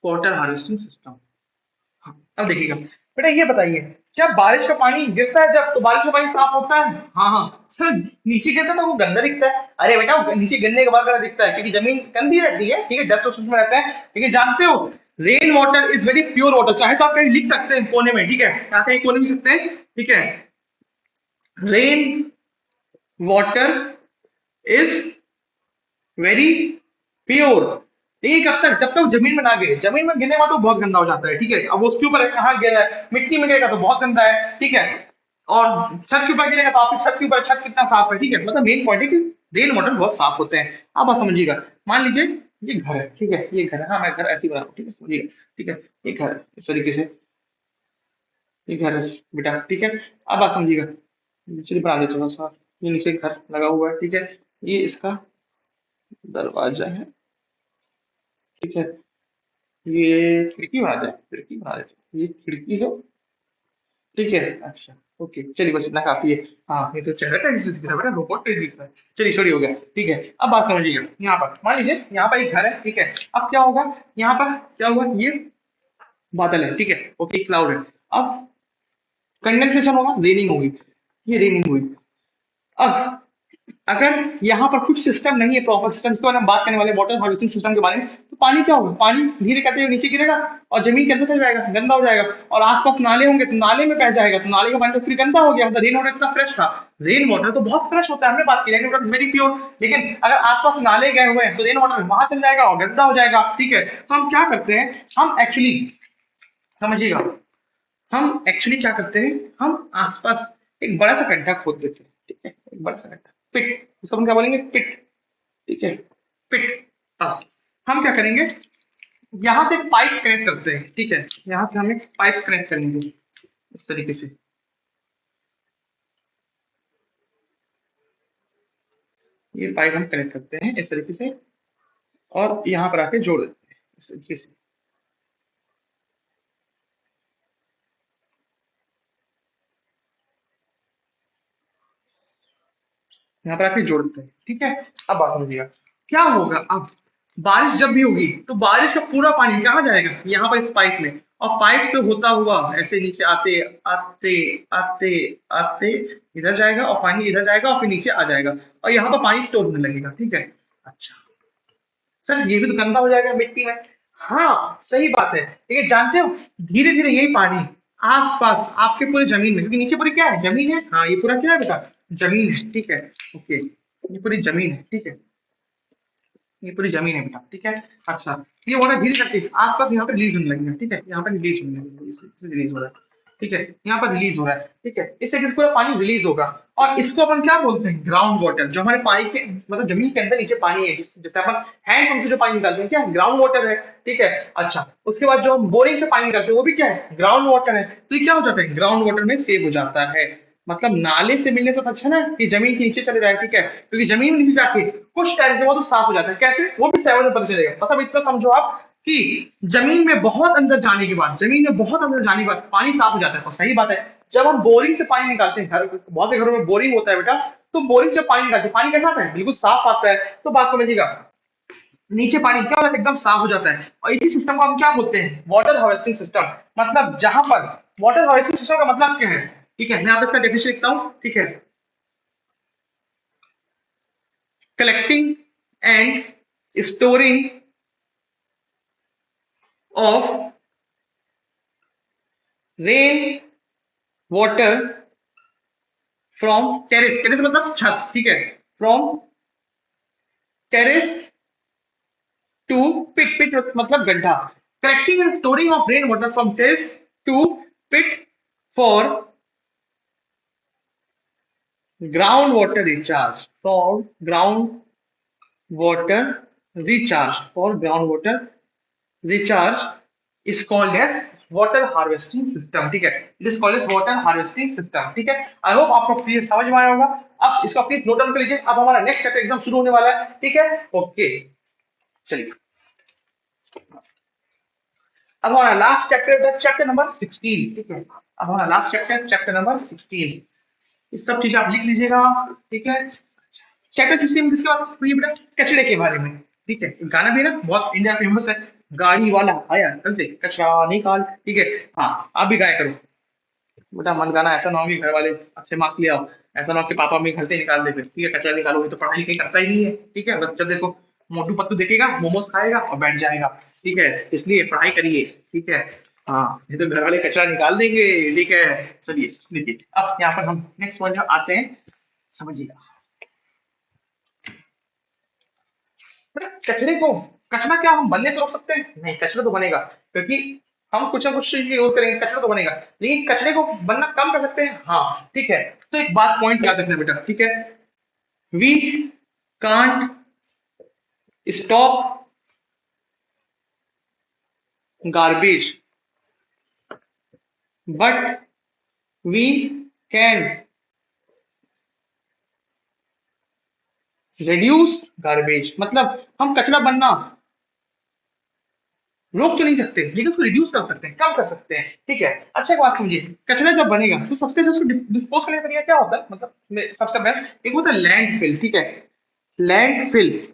S1: water harvesting system. हाँ, अब देखिएगा बेटा, ये बताइए, क्या बारिश का पानी गिरता है जब, तो बारिश का पानी साफ होता है? हाँ हाँ सर, नीचे गिरता है तो वो गंदा दिखता है। अरे बेटा, वो नीचे गिरने के बाद गंदा दिखता है क्योंकि जमीन गंदी रहती है, ठीक है, डस्ट उसमें रहता है, ठीक है। जानते हो, rain water is very pure water, चाहे तो आप कहीं लिख सकते हैं कोने में, ठीक है, क्या कहीं कोने में लिख सकते हैं, ठीक है। Rain water is very pure, लेकिन कब तक, जब तक जमीन में ना गिरे। जमीन में गिरने के बाद तो बहुत गंदा हो जाता है, ठीक है। अब उसके ऊपर कहाँ गिरा है, मिट्टी में गिरेगा तो बहुत गंदा है, ठीक है। और छत के ऊपर गिरेगा तो आपकी छत के ऊपर छत कितना साफ है, ठीक है। मतलब मेन पॉइंट है कि रेन वाटर बहुत साफ होते हैं। आप बस समझिएगा, मान लीजिए ये घर है, ठीक है, ये घर है, हाँ मैं घर ऐसे ही बना रहा हूँ, ठीक है, समझिएगा, ठीक है। ये घर है इस तरीके से, ये घर है बेटा, ठीक है। अब बात समझिएगा, चलिए बना देते थोड़ा सा। ये नीचे घर लगा हुआ है, ठीक है। ये इसका दरवाजा है, ठीक है। ये खिड़की बना दे, खिड़की बना देते, ये खिड़की है, ठीक है। अच्छा, ओके, चलिए बस इतना काफी है। हाँ, ये तो चेहरा का दिख रहा है बेटा, रोबोट टाइप दिख रहा है। चलिए, छोड़ी हो गया, ठीक है। अब बात समझिएगा, यहाँ पर मान लीजिए यहाँ पर एक घर है, ठीक है। अब क्या होगा, यहाँ पर क्या हुआ, ये बादल है, ठीक है, ओके, क्लाउड है। अब कंडेंसेशन होगा, रेनिंग होगी, ये रेनिंग हुई। अब अगर यहाँ पर कुछ सिस्टम नहीं है, प्रॉपर सिस्टम, इसके बारे में हम बात करने वाले वाटर हार्वेस्टिंग सिस्टम के बारे में, तो पानी क्या होगा, पानी धीरे करते हुए नीचे गिरेगा और जमीन के अंदर चल जाएगा, गंदा हो जाएगा। और आसपास नाले होंगे तो नाले में बह जाएगा, तो नाले का पानी तो फिर गंदा हो गया। मतलब रेन वाटर इतना फ्रेश था, रेन वाटर तो बहुत फ्रेश होता है, हमने बात की rain water is very pure, लेकिन अगर आसपास नाले गए हुए हैं तो रेन वाटर वहां चल जाएगा और गंदा हो जाएगा, ठीक है। तो हम क्या करते हैं, हम एक्चुअली, समझिएगा, हम एक्चुअली क्या करते हैं, हम आसपास एक बड़ा सा गड्ढा खोद देते हैं, ठीक है, एक बड़ा सा गड्ढा, पिट, इसको हम क्या बोलेंगे, पिट, ठीक है, पिट। अब हम क्या करेंगे, यहाँ से पाइप कनेक्ट करते हैं, ठीक है, यहाँ से हम एक पाइप कनेक्ट करेंगे इस तरीके से, ये पाइप हम कनेक्ट करते हैं इस तरीके से, और यहाँ पर आके जोड़ देते हैं इस तरीके से, यहाँ पर आके जोड़ देते हैं, ठीक है। अब बात समझिएगा, क्या होगा अब, बारिश जब भी होगी तो बारिश का पूरा पानी कहाँ जाएगा, यहाँ पर इस पाइप में, और पाइप से होता हुआ ऐसे नीचे आते आते आते आते इधर जाएगा, और पानी इधर जाएगा और फिर नीचे आ जाएगा, और यहाँ पर पानी स्टोर होने लगेगा, ठीक है। अच्छा सर, ये भी तो गंदा हो जाएगा मिट्टी में। हाँ सही बात है, लेकिन जानते हो, धीरे धीरे यही पानी आसपास आपके पूरे जमीन में, क्योंकि नीचे पूरी क्या है, जमीन है, हाँ ये पूरा क्या है बेटा, जमीन है, ठीक है, ओके, ये पूरी जमीन है, ठीक है, ये पूरी जमीन है बेटा, ठीक है। अच्छा, ये वाटर धीरे करके आसपास यहाँ पे रिलीज होने लगेगा, ठीक है, यहाँ पर रिलीज होने लगेगा, इससे रिलीज हो रहा है, ठीक है, यहाँ पर रिलीज हो रहा है, ठीक है, इससे किस पूरा पानी रिलीज होगा। और इसको अपन क्या बोलते हैं, ग्राउंड वाटर, जो हमारे पानी के मतलब जमीन के अंदर नीचे पानी है, जैसे अपन हैंडपंप से जो पानी निकालते हैं, क्या ग्राउंड वाटर है, ठीक है। अच्छा, उसके बाद जो हम बोरिंग से पानी निकालते हैं वो भी क्या है, ग्राउंड वाटर है। तो ये क्या हो जाता है, ग्राउंड वाटर में सेव हो जाता है। मतलब नाले से मिलने से तो अच्छा ना कि जमीन के नीचे चले जाए, ठीक है, क्योंकि जमीन में नीचे जाके कुछ टाइम के बाद वो साफ हो जाता है। कैसे, वो भी 7 में पता चलेगा। बस अब इतना समझो आप कि जमीन में बहुत अंदर जाने के बाद, जमीन में बहुत अंदर जाने के बाद पानी साफ हो जाता है। और सही बात है, जब हम बोरिंग से पानी निकालते हैं, घर बहुत से घरों में बोरिंग होता है बेटा, तो बोरिंग से पानी निकालते हैं, पानी कैसा आता है, बिल्कुल साफ आता है। तो बात समझिएगा, नीचे पानी क्या होता है एकदम साफ हो जाता है, और इसी सिस्टम को हम क्या बोलते हैं, वाटर हार्वेस्टिंग सिस्टम। मतलब जहां पर वाटर हार्वेस्टिंग सिस्टम का मतलब क्या है, ठीक है, मैं यहाँ पे इसका डेफिनेशन लिखता हूँ, ठीक है। Collecting and storing of rain water from terrace, terrace मतलब छत, ठीक है, from terrace to pit, pit मतलब गड्ढा। Collecting and storing of rain water from terrace to pit for ground water recharge, for ground water ground water recharge is called as water harvesting system, ठीक है। It is called as water harvesting system, ठीक है। आई hope आपको clear समझ में आया होगा। अब इसका प्लीज नोट डाउन कर लीजिए, अब हमारा नेक्स्ट चैप्टर एकदम शुरू होने वाला है, ठीक है। ओके चलिए, अब हमारा लास्ट चैप्टर, चैप्टर नंबर 16, ठीक है। अब हमारा लास्ट चैप्टर, चैप्टर नंबर 16, इस सब चीज आप लिख लीजिएगा, ठीक है। चैप्टर 16 किसके बारे में बेटा, कचरे के बारे में, ठीक है। गाना भी ना बहुत इंडिया फेमस है, गाड़ी वाला आया घर से कचरा निकाल, ठीक है। हाँ आप भी गाया करो बेटा, मन गाना, ऐसा ना हो कि घर वाले अच्छे मार्क्स ले आओ, ऐसा ना हो कि पापा भी घर से निकाल दे, फिर ठीक है कचरा निकालोगे तो पढ़ाई कहीं करता ही नहीं है, ठीक है। बस जब देखो मोटू पतलू देखेगा मोमोज खाएगा और बैठ जाएगा, ठीक है। इसलिए पढ़ाई करिए, ठीक है। हाँ ये तो घर वाले कचरा निकाल देंगे, ठीक है। चलिए देखिए, अब यहाँ पर हम नेक्स्ट पॉइंट आते हैं, समझिएगा बेटा। कचरे को, कचरा क्या हम बनने से रोक सकते हैं, नहीं, कचरा तो बनेगा, क्योंकि हम कुछ ना कुछ यूज करेंगे, कचरा तो बनेगा, लेकिन कचरे को बनना कम कर सकते हैं, हाँ ठीक है। तो एक बात पॉइंट याद रखना बेटा, ठीक है। We can't stop garbage but we can reduce garbage, मतलब हम कचरा बनना रोक तो नहीं सकते, लेकिन उसको रिड्यूस कर सकते हैं, कम कर सकते हैं, ठीक है। अच्छा एक बात समझिए, कचरा जब बनेगा तो सबसे पहले उसको डिस्पोज करने का तरीका क्या होता है, मतलब सबसे बेस्ट एक होता है लैंडफिल, ठीक है। लैंडफिल,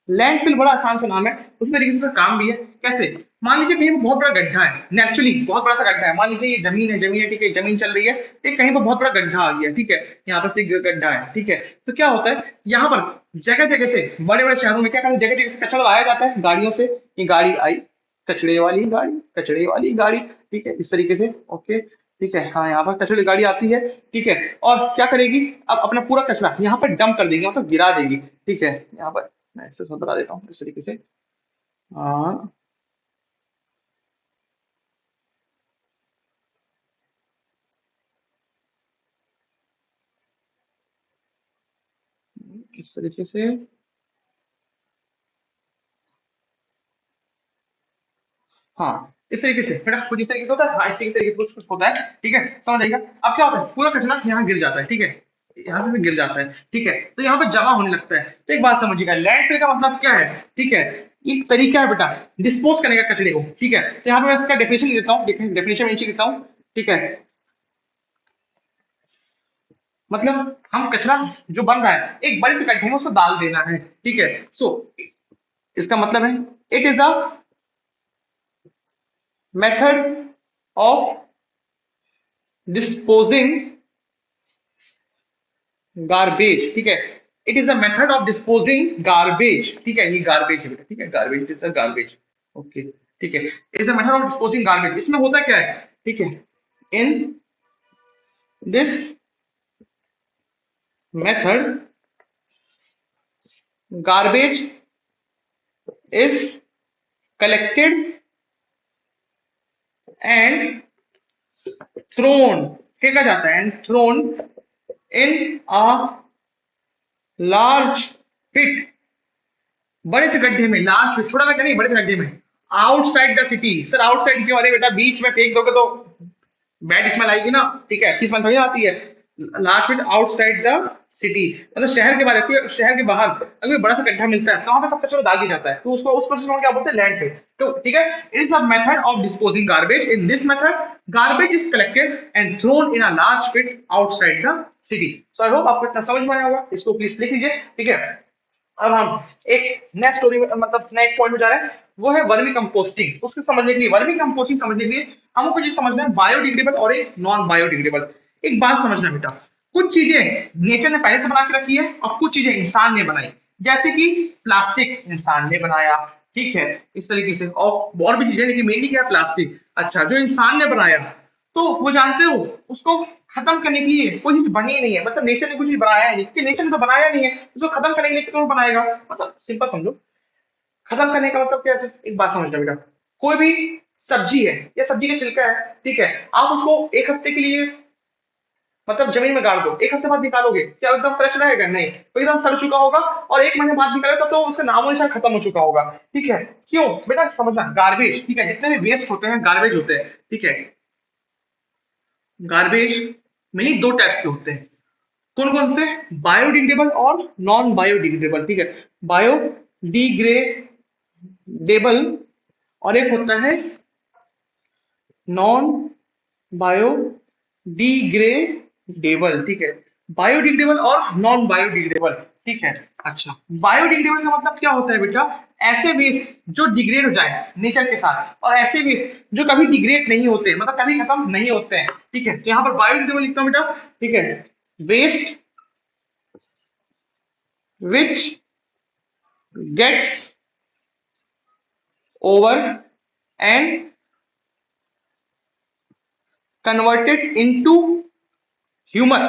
S1: लैंडफिल बड़ा आसान सा नाम है, उसी तरीके से उसका काम भी है। कैसे, मान लीजिए कहीं पर बहुत बड़ा गड्ढा है, नेचुरली बहुत बड़ा सा गड्ढा है, मान लीजिए ये जमीन है, जमीन है, ठीक है, जमीन चल रही है, एक कहीं पर बहुत बड़ा गड्ढा आ गया, ठीक है, यहाँ पर से गड्ढा है, ठीक है। तो क्या होता है यहाँ पर जगह जगह से, बड़े बड़े शहरों में क्या करते हैं, जगह जगह से कचरा लाया जाता है गाड़ियों से, ये गाड़ी आई, कचड़े वाली गाड़ी, कचड़े वाली गाड़ी, ठीक है, इस तरीके से, ओके ठीक है। हाँ यहाँ पर कचरे गाड़ी आती है, ठीक है, और क्या करेगी, अब अपना पूरा कचरा यहाँ पर डंप कर देगी, मतलब गिरा देगी, ठीक है। यहाँ पर मैं इसको बता देता हूँ इस तरीके से, हाँ इस तरीके से, हाँ इस तरीके से बेटा, कुछ इस तरीके से होता है, हाँ इस तरीके से कुछ कुछ होता है, ठीक है, समझ आएगा। अब क्या होता है, पूरा कचरा यहाँ गिर जाता है, ठीक है, यहाँ से भी गिर जाता है, ठीक है, तो यहाँ पे जमा होने लगता है। तो एक बात समझिएगा, लैंडफिल का मतलब क्या है, ठीक है, एक तरीका है बेटा डिस्पोज करने का कचरे को, ठीक है। तो यहाँ पे मैं इसका डेफिनेशन देता हूँ, डेफिनेशन नीचे लिखता हूँ, ठीक है। मतलब हम कचरा जो बन रहा है एक बड़े से गड्ढे में उसको डाल देना है, ठीक है। सो इसका मतलब है it is a method of disposing garbage, ठीक है। It is a method of disposing garbage, ठीक है, ये गार्बेज है बेटा, ठीक है, garbage is a garbage, okay ठीक है। Is a method of disposing garbage, इसमें होता क्या है, ठीक है, in this method garbage is collected and thrown, फेंका जाता है, and thrown in a large pit, बड़े से गड्ढे में, लार्ज पिट, छोटा गड्ढा नहीं, बड़े से गड्ढे में, outside the city. Sir outside क्यों, अरे बेटा बीच में फेंक दोगे तो बैड स्मेल आएगी ना, ठीक है, अच्छी स्मेल थोड़ी आती है। लास्ट में आउटसाइड द सिटी, मतलब शहर के बाहर, कोई शहर के बाहर अगर बड़ा सा गड्ढा मिलता है तो वहां पे सब कचरा डाल दिया जाता है, तो उसको उस प्रोसेस को क्या बोलते हैं, लैंडफिल, तो ठीक है। It is a method of disposing garbage, in this method garbage is collected and thrown in a large pit outside the city. So I hope आपको इतना समझ में आया होगा, इसको प्लीज लिख लीजिए, ठीक है। अब हम एक नेक्स्ट स्टोरी में मतलब नेक्स्ट पॉइंट में जा रहे हैं, वो है वर्मी कंपोस्टिंग। उसको समझने के लिए, वर्मी कंपोस्टिंग समझने के लिए हमको कुछ चीज समझना है, बायोडिग्रेडेबल और एक नॉन बायोडिग्रेडेबल। एक बात समझना बेटा, कुछ चीजें नेचर ने पहले से बना के रखी है और कुछ चीजें इंसान ने बनाई। जैसे कि प्लास्टिक इंसान ने बनाया, ठीक है, इस तरीके से, और भी चीजें, लेकिन मेनली क्या है, प्लास्टिक। अच्छा, जो इंसान ने बनाया, तो वो जानते हो, उसको खत्म करने के लिए कोई चीज बनी ही नहीं है, मतलब नेचर ने कुछ चीज बनाया ही नहीं, क्योंकि नेचर ने तो बनाया नहीं है, उसको खत्म करने के लिए क्यों बनाएगा। मतलब सिंपल समझो, खत्म करने का मतलब कैसे, एक बात समझना बेटा, कोई भी सब्जी है या सब्जी का छिलका है, ठीक है, आप उसको एक हफ्ते के लिए मतलब जमीन में गाड़ दो, एक हफ्ते बाद निकालोगे, क्या एकदम फ्रेश रहेगा? नहीं, तो एकदम सड़ चुका होगा, और एक महीने बाद निकालेगा तो उसका नामो निशान खत्म हो चुका होगा। ठीक है, क्यों बेटा, समझना, गार्बेज, ठीक है, जितने भी वेस्ट होते हैं गार्बेज होते हैं, ठीक है, गार्बेज में ही दो टाइप्स के होते हैं, कौन कौन से, बायोडिग्रेडेबल और नॉन बायोडिग्रेडेबल, ठीक है, बायोडिग्रेडेबल और एक होता है नॉन बायोडिग्रेडेबल, ठीक है, बायोडिग्रेडेबल और नॉन बायोडिग्रेडेबल, ठीक है। अच्छा, बायोडिग्रेडेबल का मतलब क्या होता है बेटा, ऐसे वेस्ट जो डिग्रेड हो जाए नेचर के साथ, और ऐसे वेस्ट जो कभी डिग्रेड नहीं होते, मतलब कभी खत्म नहीं होते हैं, ठीक है। तो यहाँ पर बायोडिग्रेडेबल लिखता हूँ बेटा, ठीक है, waste which gets over and converted into humus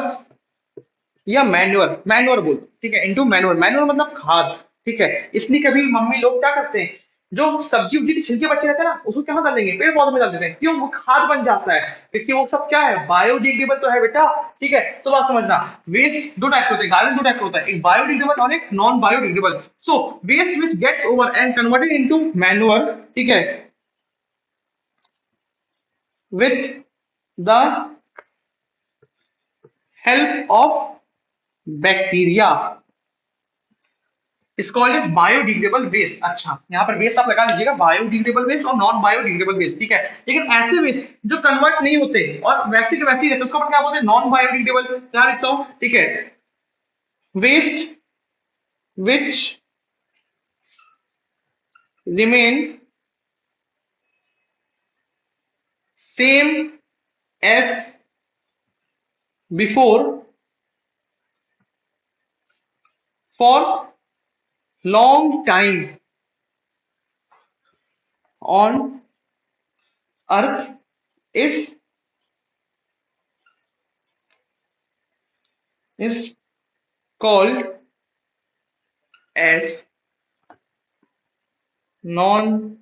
S1: या मैन्योर, मैन्योर बोल, ठीक है, इनटू मैन्योर, मैन्योर मतलब खाद, ठीक है। इसलिए कभी मम्मी लोग क्या करते हैं, जो सब्जी उब्जी के छिलके बचे रहते हैं ना, उसको कहाँ डाल देंगे, पेड़ पौधों में डाल देते हैं, क्यों, वो खाद बन जाता है, क्योंकि वो सब क्या है, बायोडिग्रेडेबल तो है बेटा, ठीक है। तो बात समझना, वेस्ट दो टाइप के होते हैं, गार्बेज दो टाइप का होता है, एक बायोडिग्रेडेबल और एक non biodegradable. So waste which gets over and converted into manure, ठीक है, with the help of bacteria is called as biodegradable waste। अच्छा, यहाँ पर वेस्ट आप लगा लीजिएगा, बायोडिग्रेडेबल वेस्ट और नॉन बायोडिग्रेडेबल वेस्ट, ठीक है। लेकिन ऐसे वेस्ट जो कन्वर्ट नहीं होते और वैसे के वैसे ही रहते, उसको अपन क्या बोलते हैं, नॉन बायोडिग्रेडेबल। क्या लिखता हूँ, ठीक है, waste which remain same as before for long time on earth is called as non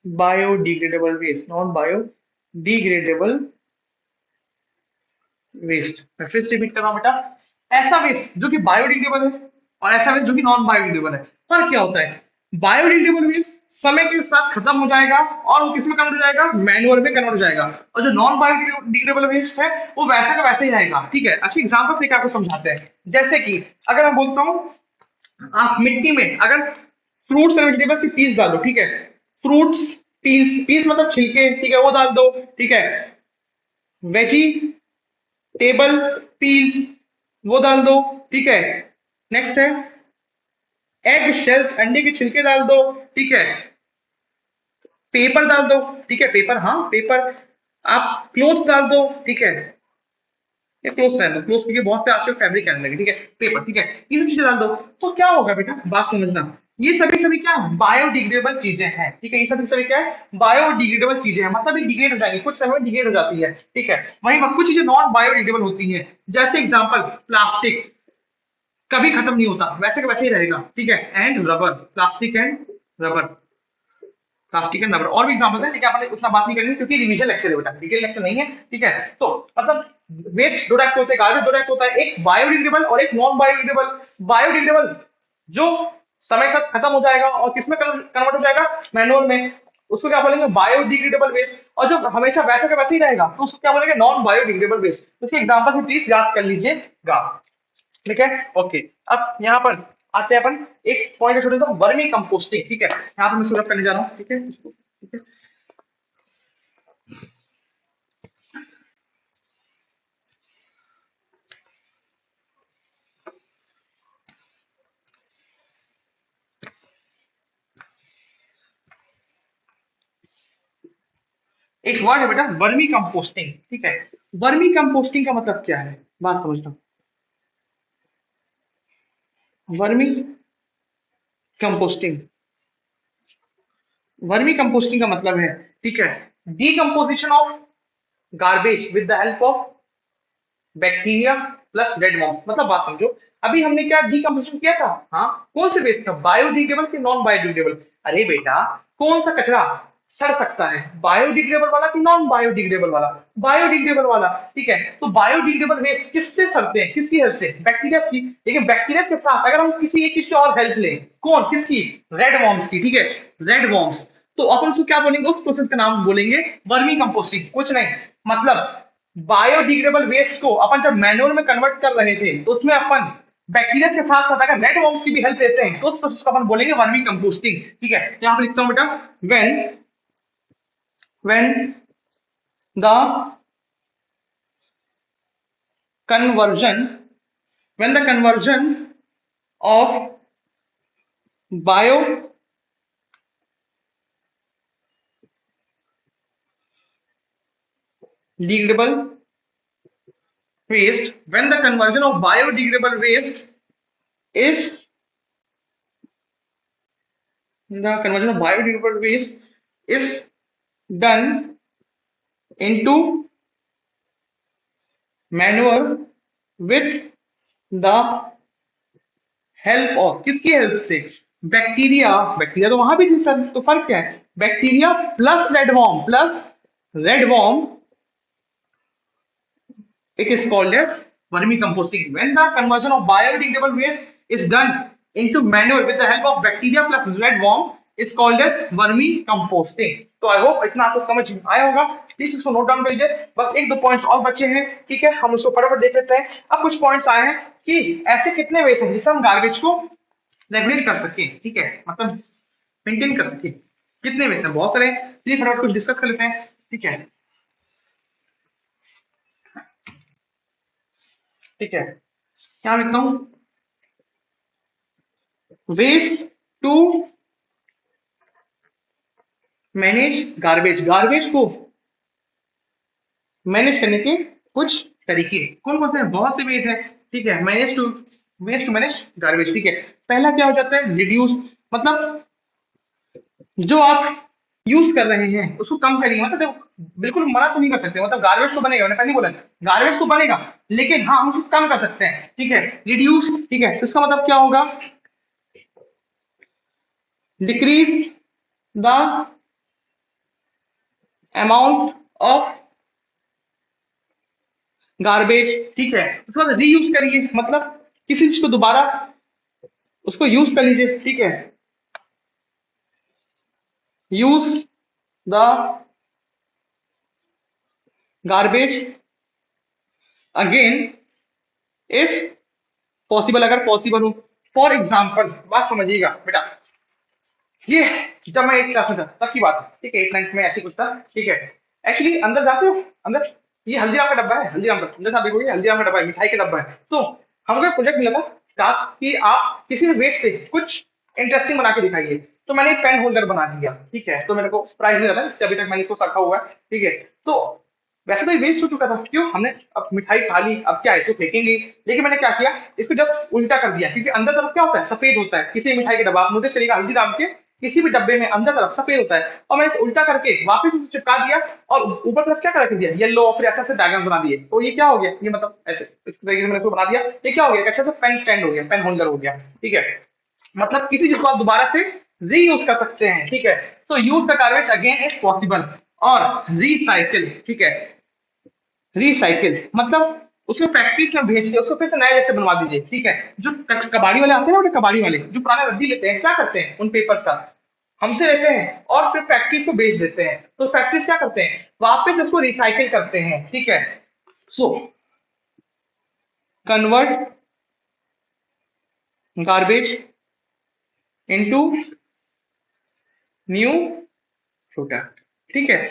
S1: biodegradable waste, non biodegradable waste. मैं फिर से रिपीट कर रहा हूं बेटा, ऐसा वेस्ट जो कि बायोडिग्रेडेबल है और ऐसा वेस्ट जो कि नॉन बायोडिग्रेडेबल है, फर्क क्या होता है, बायोडिग्रेडेबल वेस्ट समय के साथ खत्म हो जाएगा और वो किसमें कन्वर्ट हो जाएगा, मैनुअल में कन्वर्ट हो जाएगा, और जो नॉन बायोडिग्रेडेबल वेस्ट है वो वैसा का वैसा ही रहेगा, ठीक है। अच्छी एग्जांपल से आपको समझाते हैं, जैसे कि अगर मैं बोलता हूँ, आप मिट्टी में अगर फ्रूट्स एंड वेजिटेबल्स की पीस डाल दो, ठीक है, फ्रूट्स पीस, पीस मतलब छिलके, ठीक है, वो डाल दो, ठीक है, वेजिटेबल पीस वो डाल दो, ठीक है। नेक्स्ट है एग शेल्स, अंडे के छिलके डाल दो, ठीक है, पेपर डाल दो, ठीक है, पेपर, हाँ पेपर, आप क्लोथ डाल दो, ठीक है, या क्लोथ रहने दो, क्लोथ क्योंकि बहुत से आपके फैब्रिक आने लगे, ठीक है, पेपर, ठीक है, ये सब चीजें डाल दो, तो क्या होगा बेटा, बात समझना, ये सभी सभी क्या बायोडिग्रेडेबल चीजें हैं, ठीक है, ये सभी सभी क्या है, बायोडिग्रेडेबल चीजें हैं, मतलब ये डिग्रेड हो जाएंगी, कुछ समय में डिग्रेड हो जाती है, ठीक है। वहीं कुछ चीजें नॉन बायोडिग्रेडेबल होती हैं, जैसे एग्जांपल प्लास्टिक कभी खत्म नहीं होता, वैसे का वैसे ही रहेगा, ठीक है, and rubber, plastic and rubber, plastic and rubber, और भी एग्जांपल्स हैं, लेकिन अपन उतना बात नहीं करेंगे क्योंकि रिवीजन लेक्चर है बेटा, डिटेल लेक्चर नहीं है, ठीक है। तो मतलब वेस्ट दो टाइप के होते हैं, गार्बेज दो टाइप का होता है, एक बायोडिग्रेडेबल और एक नॉन बायोडिग्रेडेबल। बायोडिग्रेडेबल जो समय तक खत्म हो जाएगा और किसमें कन्वर्ट हो जाएगा, मैनुअल में, उसको क्या बोलेंगे, बायोडिग्रेडेबल वेस्ट, और जो हमेशा वैसा का वैसे ही रहेगा तो उसको क्या बोलेंगे, नॉन बायोडिग्रेडेबल वेस्ट। उसके एग्जांपल से प्लीज याद कर लीजिएगा, ठीक है, ओके। अब यहाँ पर आते हैं अपन एक पॉइंट छोटे सा, वर्मी कंपोस्टिंग, ठीक है, यहाँ पर मैं इसको रब करने जा रहा हूँ, ठीक है, इसको, ठीक है। एक वर्ड है बेटा वर्मी कंपोस्टिंग, ठीक है। वर्मी कंपोस्टिंग का मतलब क्या है, बात समझना। वर्मी कंपोस्टिंग, वर्मी कंपोस्टिंग का मतलब है, ठीक है, decomposition of garbage with the help of bacteria plus red moss. मतलब बात समझो, अभी हमने क्या डीकम्पोजिशन किया था, हाँ, कौन से बेस का, बायोडिग्रेडेबल कि नॉन बायोडिग्रेडेबल। अरे बेटा कौन सा कचरा सड़ सकता है, बायोडिग्रेडेबल वाला कि नॉन बायोडिग्रेडेबल वाला, बायोडिग्रेडेबल वाला, ठीक है। तो बायोडिग्रेडेबल वेस्ट किससे सड़ते हैं, किसकी हेल्प से, बैक्टीरिया की। लेकिन बैक्टीरिया के साथ अगर हम किसी एक चीज की और हेल्प लें, कौन किसकी, रेड वॉर्म्स की, ठीक है, रेड वॉर्म्स। तो अपन उसको क्या बोलेंगे, उस प्रोसेस का नाम बोलेंगे वर्मी कंपोस्टिंग, कुछ नहीं। मतलब बायोडिग्रेडेबल वेस्ट को अपन जब मैनुअल में कन्वर्ट कर रहे थे तो उसमें अपन बैक्टीरिया के साथ साथ अगर रेड वॉर्म्स की भी हेल्प लेते हैं तो उस प्रोसेस को अपन बोलेंगे वर्मी कंपोस्टिंग, ठीक है। तो यहां पर लिखता हूं बेटा, when the conversion when the conversion of biodegradable waste, when the conversion of biodegradable waste is the conversion of biodegradable waste is done into manure with the help of, किसकी help से, बैक्टीरिया, बैक्टीरिया तो वहां भी थी sir, तो फर्क क्या है, bacteria plus red worm, plus red worm, it is called as vermicomposting. When the conversion of biodegradable waste is done into manure with the help of bacteria plus red worm is called as vermicomposting. तो I hope इतना आपको समझ में आया होगा, please इसको note down कर लीजिए। बस एक दो पॉइंट्स और बचे हैं, ठीक है, हम उसको फटाफट देख लेते हैं। अब कुछ पॉइंट्स आए हैं कि ऐसे कितने वेज हैं जिससे हम गार्बेज को रेगुलेट कर सके, ठीक है, मतलब मेंटेन कर सके, कितने वेज हैं, बहुत सारे। चलिए फटाफट कुछ डिस्कस कर लेते हैं, ठीक है, ठीक है। क्या लिखता हूं, ways to manage garbage, garbage को मैनेज करने के कुछ तरीके कौन कौन से हैं, बहुत से वेज है, ठीक है, manage to, ways to manage garbage, ठीक है। पहला क्या हो जाता है, रिड्यूस, मतलब जो आप यूज कर रहे हैं उसको कम करिए, मतलब जब बिल्कुल मना तो नहीं कर सकते, मतलब गार्बेज तो बनेगा, मैंने पहले बोला गार्बेज तो बनेगा, लेकिन हाँ हम उसको कम कर सकते हैं, ठीक है, रिड्यूस, ठीक है। इसका मतलब क्या होगा, decrease the amount of garbage, ठीक है। उसके बाद रीयूज करिए, मतलब किसी चीज को दोबारा उसको यूज कर लीजिए, ठीक है, use the garbage again if possible, अगर पॉसिबल हो। फॉर एग्जाम्पल, बात समझिएगा बेटा, ये जब मैं एट क्लास में था तब की बात है, ठीक है, एट नाइन्थ में ऐसी कुछ था, ठीक है। एक्चुअली अंदर जाते हो, अंदर ये हल्दीराम का डब्बा है, हल्दीराम का, अंदर साहब देखो ये हल्दीराम का डब्बा है, मिठाई का डब्बा है। तो हमको एक प्रोजेक्ट मिला था, टास्क कि आप किसी भी वेस्ट से कुछ इंटरेस्टिंग बना के दिखाइए। तो मैंने एक पेन होल्डर बना दिया, ठीक है, तो मेरे को प्राइज मिला था, इससे अभी तक मैंने इसको रखा हुआ है, ठीक है। तो वैसे तो ये वेस्ट हो चुका था, क्यों, हमने अब मिठाई खा ली, अब क्या है, इसको फेंकेंगे, लेकिन मैंने क्या किया, इसको जस्ट उल्टा कर दिया, क्योंकि अंदर तरफ क्या होता है, सफेद होता है, किसी मिठाई का डब्बा आप नोटिस करिएगा, हल्दीराम के किसी भी डब्बे में अंदर तरफ सफेद होता है, और मैंने इसे उल्टा करके वापस इसे चिपका दिया, और ऊपर तरफ क्या कर दिया, येलो, और फिर ऐसे ऐसे डायग्राम बना दिए। तो ये क्या हो गया, ये मतलब ऐसे इस तरीके से मैंने इसको बना दिया, ये क्या हो गया, अच्छा सा पेन स्टैंड हो गया, पेन होल्डर हो गया, ठीक है। मतलब किसी चीज को आप दोबारा से रीयूज कर सकते हैं, ठीक है। तो use the garbage again if possible, और रिसाइकिल, ठीक है, रिसाइकिल मतलब उसको फैक्ट्रीज में भेज के उसको फिर से नए जैसे बनवा दीजिए, ठीक है। जो कबाड़ी वाले आते हैं ना, कबाड़ी वाले जो पुराना रद्दी लेते हैं, क्या करते हैं, उन पेपर्स का हमसे लेते हैं और फिर फैक्ट्रीज को बेच देते हैं। तो फैक्ट्रीज क्या करते हैं, वापस इसको रिसाइकिल करते हैं, ठीक है। So convert garbage into new product, ठीक है।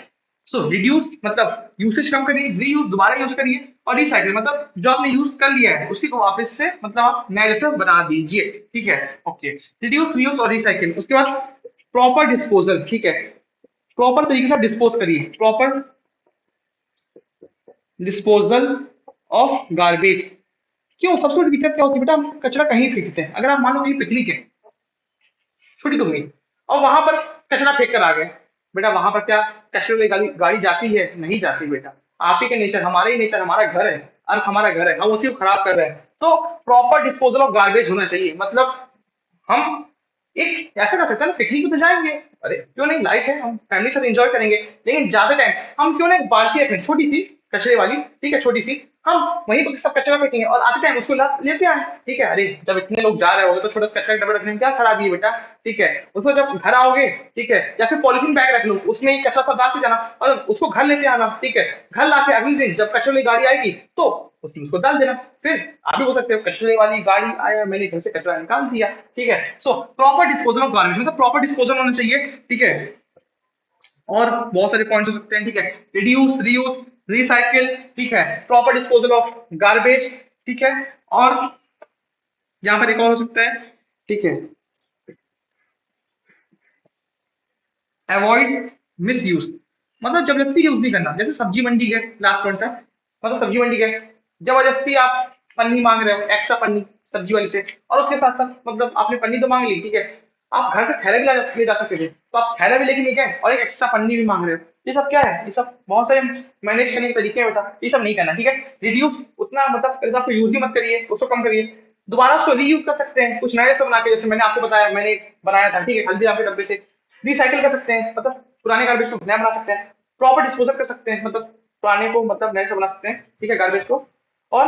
S1: सो रिड्यूस मतलब यूसेज कम करिए, रीयूज दोबारा यूज करिए, और रिसाइकिल मतलब जो आपने यूज कर लिया है उसी को वापस से मतलब आप नए जैसे बना दीजिए, ठीक है। ओके, रिड्यूस, रीयूज और रिसाइकिल। उसके बाद प्रॉपर डिस्पोजल, ठीक है, प्रॉपर तरीके से डिस्पोज करिए, प्रॉपर डिस्पोजल ऑफ गार्बेज। क्यों? सबसे बड़ी दिक्कत क्या होती है बेटा, हम कचरा कहीं फेंकते हैं। अगर आप मान लो कहीं पिकनिक है, छुट्टी तो हुई, और वहां पर कचरा फेंक कर आ गए, बेटा वहां पर क्या कचरे वाली गाड़ी गाड़ी जाती है? नहीं जाती बेटा। आप ही के नेचर, हमारे ही नेचर, हमारा घर है, अर्थ हमारा घर है, हम उसी को खराब कर रहे हैं। तो प्रॉपर डिस्पोजल ऑफ गार्बेज होना चाहिए। मतलब हम एक ऐसा कर सकते हैं ना, पिकनिक में तो जाएंगे, अरे क्यों नहीं, लाइफ है, हम फैमिली के साथ एंजॉय करेंगे, लेकिन ज्यादा टाइम हम क्यों नहीं बाल्टी रखें छोटी सी कचरे वाली, ठीक है, छोटी सी, हम वहीं पर सब कचरा फेंकेंगे और आते टाइम उसको लेते आए, ठीक है। अरे जब इतने लोग जा रहे होगे तो छोटा सा कचरा का डब्बा रखने में क्या खराबी है बेटा, ठीक है। उसको जब घर आओगे, ठीक है, या फिर पॉलिथीन बैग रख लो, उसमें ही कचरा सब डालते जाना और उसको घर लेते आना, ठीक है। घर लाके अगले दिन जब कचरे वाली गाड़ी आएगी तो उसमें उसको डाल देना। फिर आप भी बोल सकते हो कचरे वाली गाड़ी आया, मैंने घर से कचरा निकाल दिया, ठीक है। So proper disposal of garbage, मतलब प्रॉपर डिस्पोजल होना चाहिए, ठीक है। और बहुत सारे पॉइंट हो सकते हैं, ठीक है। रिड्यूस, रीयूज, रिसाइकिल, ठीक है। प्रॉपर डिस्पोजल ऑफ गार्बेज, ठीक है। और यहाँ पर एक और हो सकता है, ठीक है, अवॉइड मिस यूज, मतलब जबरदस्ती यूज नहीं करना। जैसे सब्जी मंडी गए, लास्ट पॉइंट था, मतलब सब्जी मंडी गए, जबरदस्ती आप पन्नी मांग रहे हो, एक्स्ट्रा पन्नी सब्जी वाली से, और उसके साथ साथ मतलब आपने पन्नी तो मांग ली, ठीक है, आप घर से थैला भी ले जा सकते थे, तो आप थैला भी लेके नहीं गए और एक एक्स्ट्रा पन्नी भी मांग रहे हो। ये सब क्या है? ये सब बहुत सारे मैनेज करने के तरीके हैं बेटा, ये सब नहीं करना, ठीक है। रिड्यूस, उतना मतलब आपको यूज ही मत करिए, उसको कम करिए। दोबारा उसको रीयूज कर सकते हैं कुछ नए से बना के, जैसे मैंने आपको बताया, मैंने बनाया था, ठीक है, हल्दीराम के डब्बे से। रिसाइकिल कर सकते हैं, मतलब पुराने गार्बेज को नया बना सकते हैं। प्रॉपर डिस्पोजल कर सकते हैं, मतलब पुराने को मतलब नए से बना सकते हैं, ठीक है, गार्बेज को। और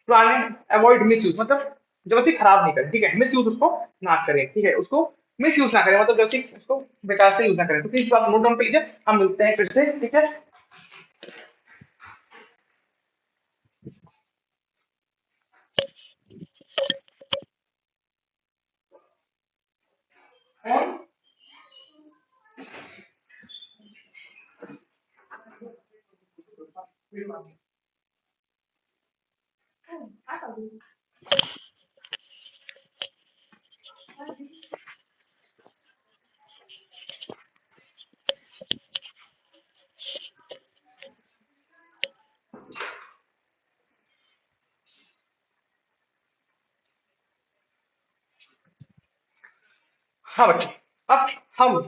S1: पुराने अवॉइड मिस यूज, मतलब जबरदस्ती खराब नहीं करें, ठीक है, मिस यूज उसको ना करें, ठीक है, उसको मिस यूज ना करें, मतलब जैसे उसको बेकार से यूज ना करें। तो प्लीज आप नोट डाउन कर लीजिए, हम मिलते हैं फिर से, ठीक है। हाँ बच्चे, अब हम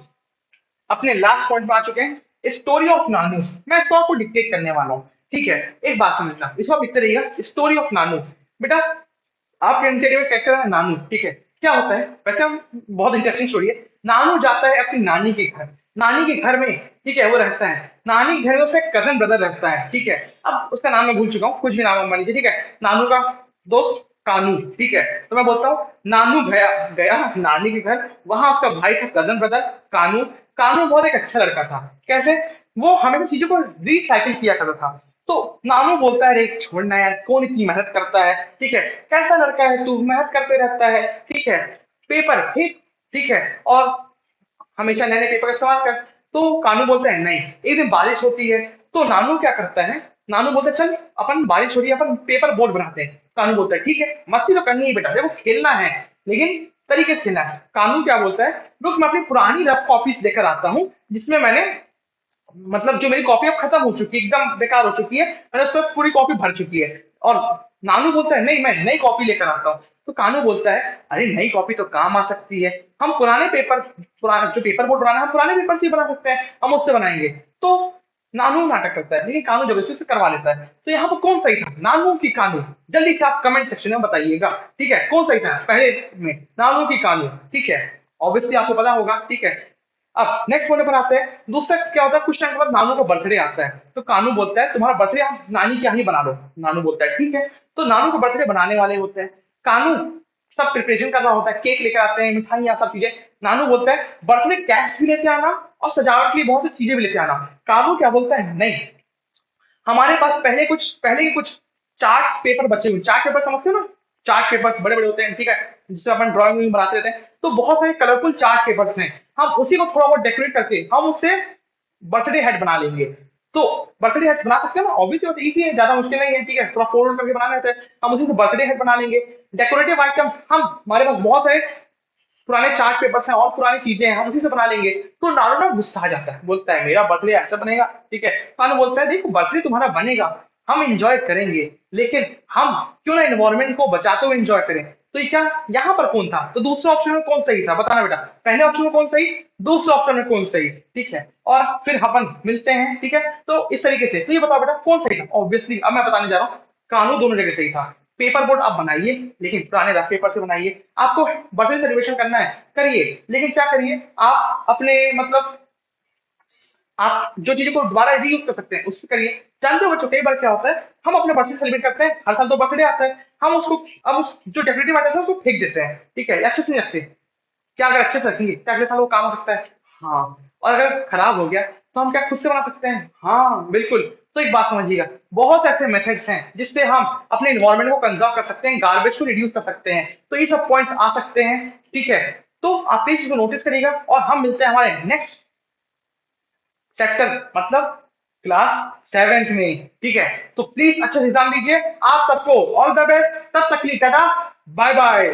S1: अपने लास्ट पॉइंट में आ चुके हैं, स्टोरी ऑफ नानू। मैं इसको आपको डिक्टेट करने वाला हूँ, ठीक है। एक बात समझना, इसको आप लिखते रहिएगा, स्टोरी ऑफ नानू। बेटा आपके एनसीईआरटी में कैरेक्टर है नानू, ठीक है। क्या होता है वैसे, हम बहुत इंटरेस्टिंग स्टोरी है। नानू जाता है अपनी नानी के घर, नानी के घर में, ठीक है, वो रहता है। नानी के घर में उसका कजन ब्रदर रहता है, ठीक है। अब उसका नाम मैं भूल चुका हूँ, कुछ भी नाम मान लीजिए, ठीक है। नानू का दोस्त कानू, ठीक है। तो मैं बोलता हूँ नानू गया गया नानी के घर, वहां उसका भाई था, कजन ब्रदर कानू। कानू बहुत एक अच्छा लड़का था। कैसे? वो हमेशा चीजों को रिसाइकिल किया करता था। तो नानू बोलता है, "अरे छोड़ना यार, कौन इतनी मेहनत करता है, ठीक है, कैसा लड़का है तू, मेहनत करते रहता है, ठीक है, पेपर ठीक, ठीक है, और हमेशा नए नए पेपर का इस्तेमाल कर।" तो कानू बोलता है नहीं। एक दिन बारिश होती है, तो नानू क्या करता है, नानू बोलता है चल अपन बारिश हो रही है, अपन पेपर बोट बनाते हैं। कानू बोलता है ठीक है, मस्ती तो करनी है बेटा, देखो खेलना है, लेकिन तरीके से खेलना है। कानू क्या बोलता है, रुक मैं अपनी पुरानी रफ कॉपीज लेकर आता हूँ, जिसमें मैंने मतलब जो मेरी कॉपी अब खत्म हो चुकी है, एकदम बेकार हो चुकी है, मैंने उस पर पूरी कॉपी भर चुकी है। और नानू बोलता है नहीं, मैं नई कॉपी लेकर आता हूँ। तो कानू बोलता है अरे नई कॉपी तो काम आ सकती है, हम पुराने पेपर, पुराना जो पेपर बोर्ड बनाना है, हम पुराने पेपर से ही बना सकते हैं, हम उससे बनाएंगे। तो नानू नाटक करता है, लेकिन कानू जबरदस्ती से करवा लेता है। तो यहाँ पर कौन सही था, नानू की कानू? जल्दी से आप कमेंट सेक्शन में बताइएगा, ठीक है, कौन सही था पहले में, नानू की कानू, ठीक है। ऑब्वियसली आपको पता होगा, ठीक है। अब नेक्स्ट पॉइंट पर आते हैं। दूसरा क्या होता है, कुछ टाइम के बाद नानू का बर्थडे आता है, तो कानू बोलता है तुम्हारा बर्थडे आप नानी के यहाँ ही बना लो। नानू बोलता है ठीक है। तो नानू का बर्थडे बनाने वाले होते हैं, कानू सब प्रिपरेशन कर रहा होता है, केक लेकर आते हैं, मिठाइयाँ, सब चीजें। नानू बोलता है बर्थडे कैश भी लेते आना और सजावट के लिए बहुत सी चीजें भी लेते आना। कानू क्या बोलता है, नहीं, हमारे पास पहले के कुछ चार्ट पेपर बचे हुए, चार्ट पेपर समझते हो ना, चार्ट पेपर्स बड़े बड़े होते हैं, ठीक है, जिससे अपन ड्राइंग बनाते रहते हैं। तो बहुत सारे कलरफुल चार्ट पेपर्स हैं, हम उसी को थोड़ा बहुत डेकोरेट करके हम उससे बर्थडे हेड बना लेंगे। तो बर्थडे हेड बना सकते हैं ना, ऑब्वियसली बहुत इजी है, ज्यादा मुश्किल नहीं है, ठीक है, थोड़ा फोल्ड करके बनाना रहता है, हम उसी से बर्थडे हेड बना लेंगे। डेकोरेटिव आइटम्स हम, हमारे पास बहुत सारे पुराने चार्ट पेपर्स हैं और पुरानी चीजें हैं, हम उसी से बना लेंगे। तो नारू ना गुस्सा आ जाता है, बोलता है मेरा बर्थडे ऐसे बनेगा, ठीक है। कानू बोलता है देखो बर्थडे तुम्हारा बनेगा, हम इंजॉय करेंगे, लेकिन हम क्यों ना एनवायरमेंट को बचाते हुए इंजॉय करें। तो ये क्या यहाँ पर कौन था, तो दूसरे ऑप्शन में कौन सही था, बताना बेटा। पहले ऑप्शन में कौन सही, दूसरे ऑप्शन में कौन सही, ठीक है। और फिर अपन मिलते हैं, ठीक है। तो इस तरीके से तो ये बताओ बेटा कौन सही था। ऑब्वियसली अब मैं बताने जा रहा हूँ, कानून दोनों जगह सही था। पेपर बोर्ड आप बनाइए, लेकिन पुराने रफ पेपर से बनाइए। आपको बर्थडे सेलिब्रेशन करना है, करिए, लेकिन क्या करिए, आप अपने मतलब आप जो चीजों को दोबारा रीयूज कर सकते हैं उससे करिए। जानते हो बच्चों, कई बार क्या होता है, हम अपने बर्थडे सेलिब्रेट करते हैं, हर साल तो बर्थडे आता है, हम उसको अब उस जो डेकोरेटिव आइटम है उसको फेंक देते हैं, ठीक है, या अच्छे से नहीं रखते। क्या अगर अच्छे से रखेंगे क्या अगले साल वो काम आ सकता है। हाँ, और अगर खराब हो गया तो हम क्या खुद से बना सकते हैं। हाँ बिल्कुल। तो एक बात समझिएगा, बहुत ऐसे मेथड्स हैं जिससे हम अपने इन्वायरमेंट को कंजर्व कर सकते हैं, गार्बेज को रिड्यूस कर सकते हैं। तो ये सब पॉइंट्स आ सकते हैं, ठीक है। तो आप प्लीज इसको नोटिस करिएगा, और हम मिलते हैं हमारे नेक्स्ट चैप्टर, मतलब क्लास 7th में, ठीक है। तो प्लीज अच्छा एग्जाम दीजिए। आप सबको ऑल द बेस्ट, तब तक के लिए टाटा, बाय बाय।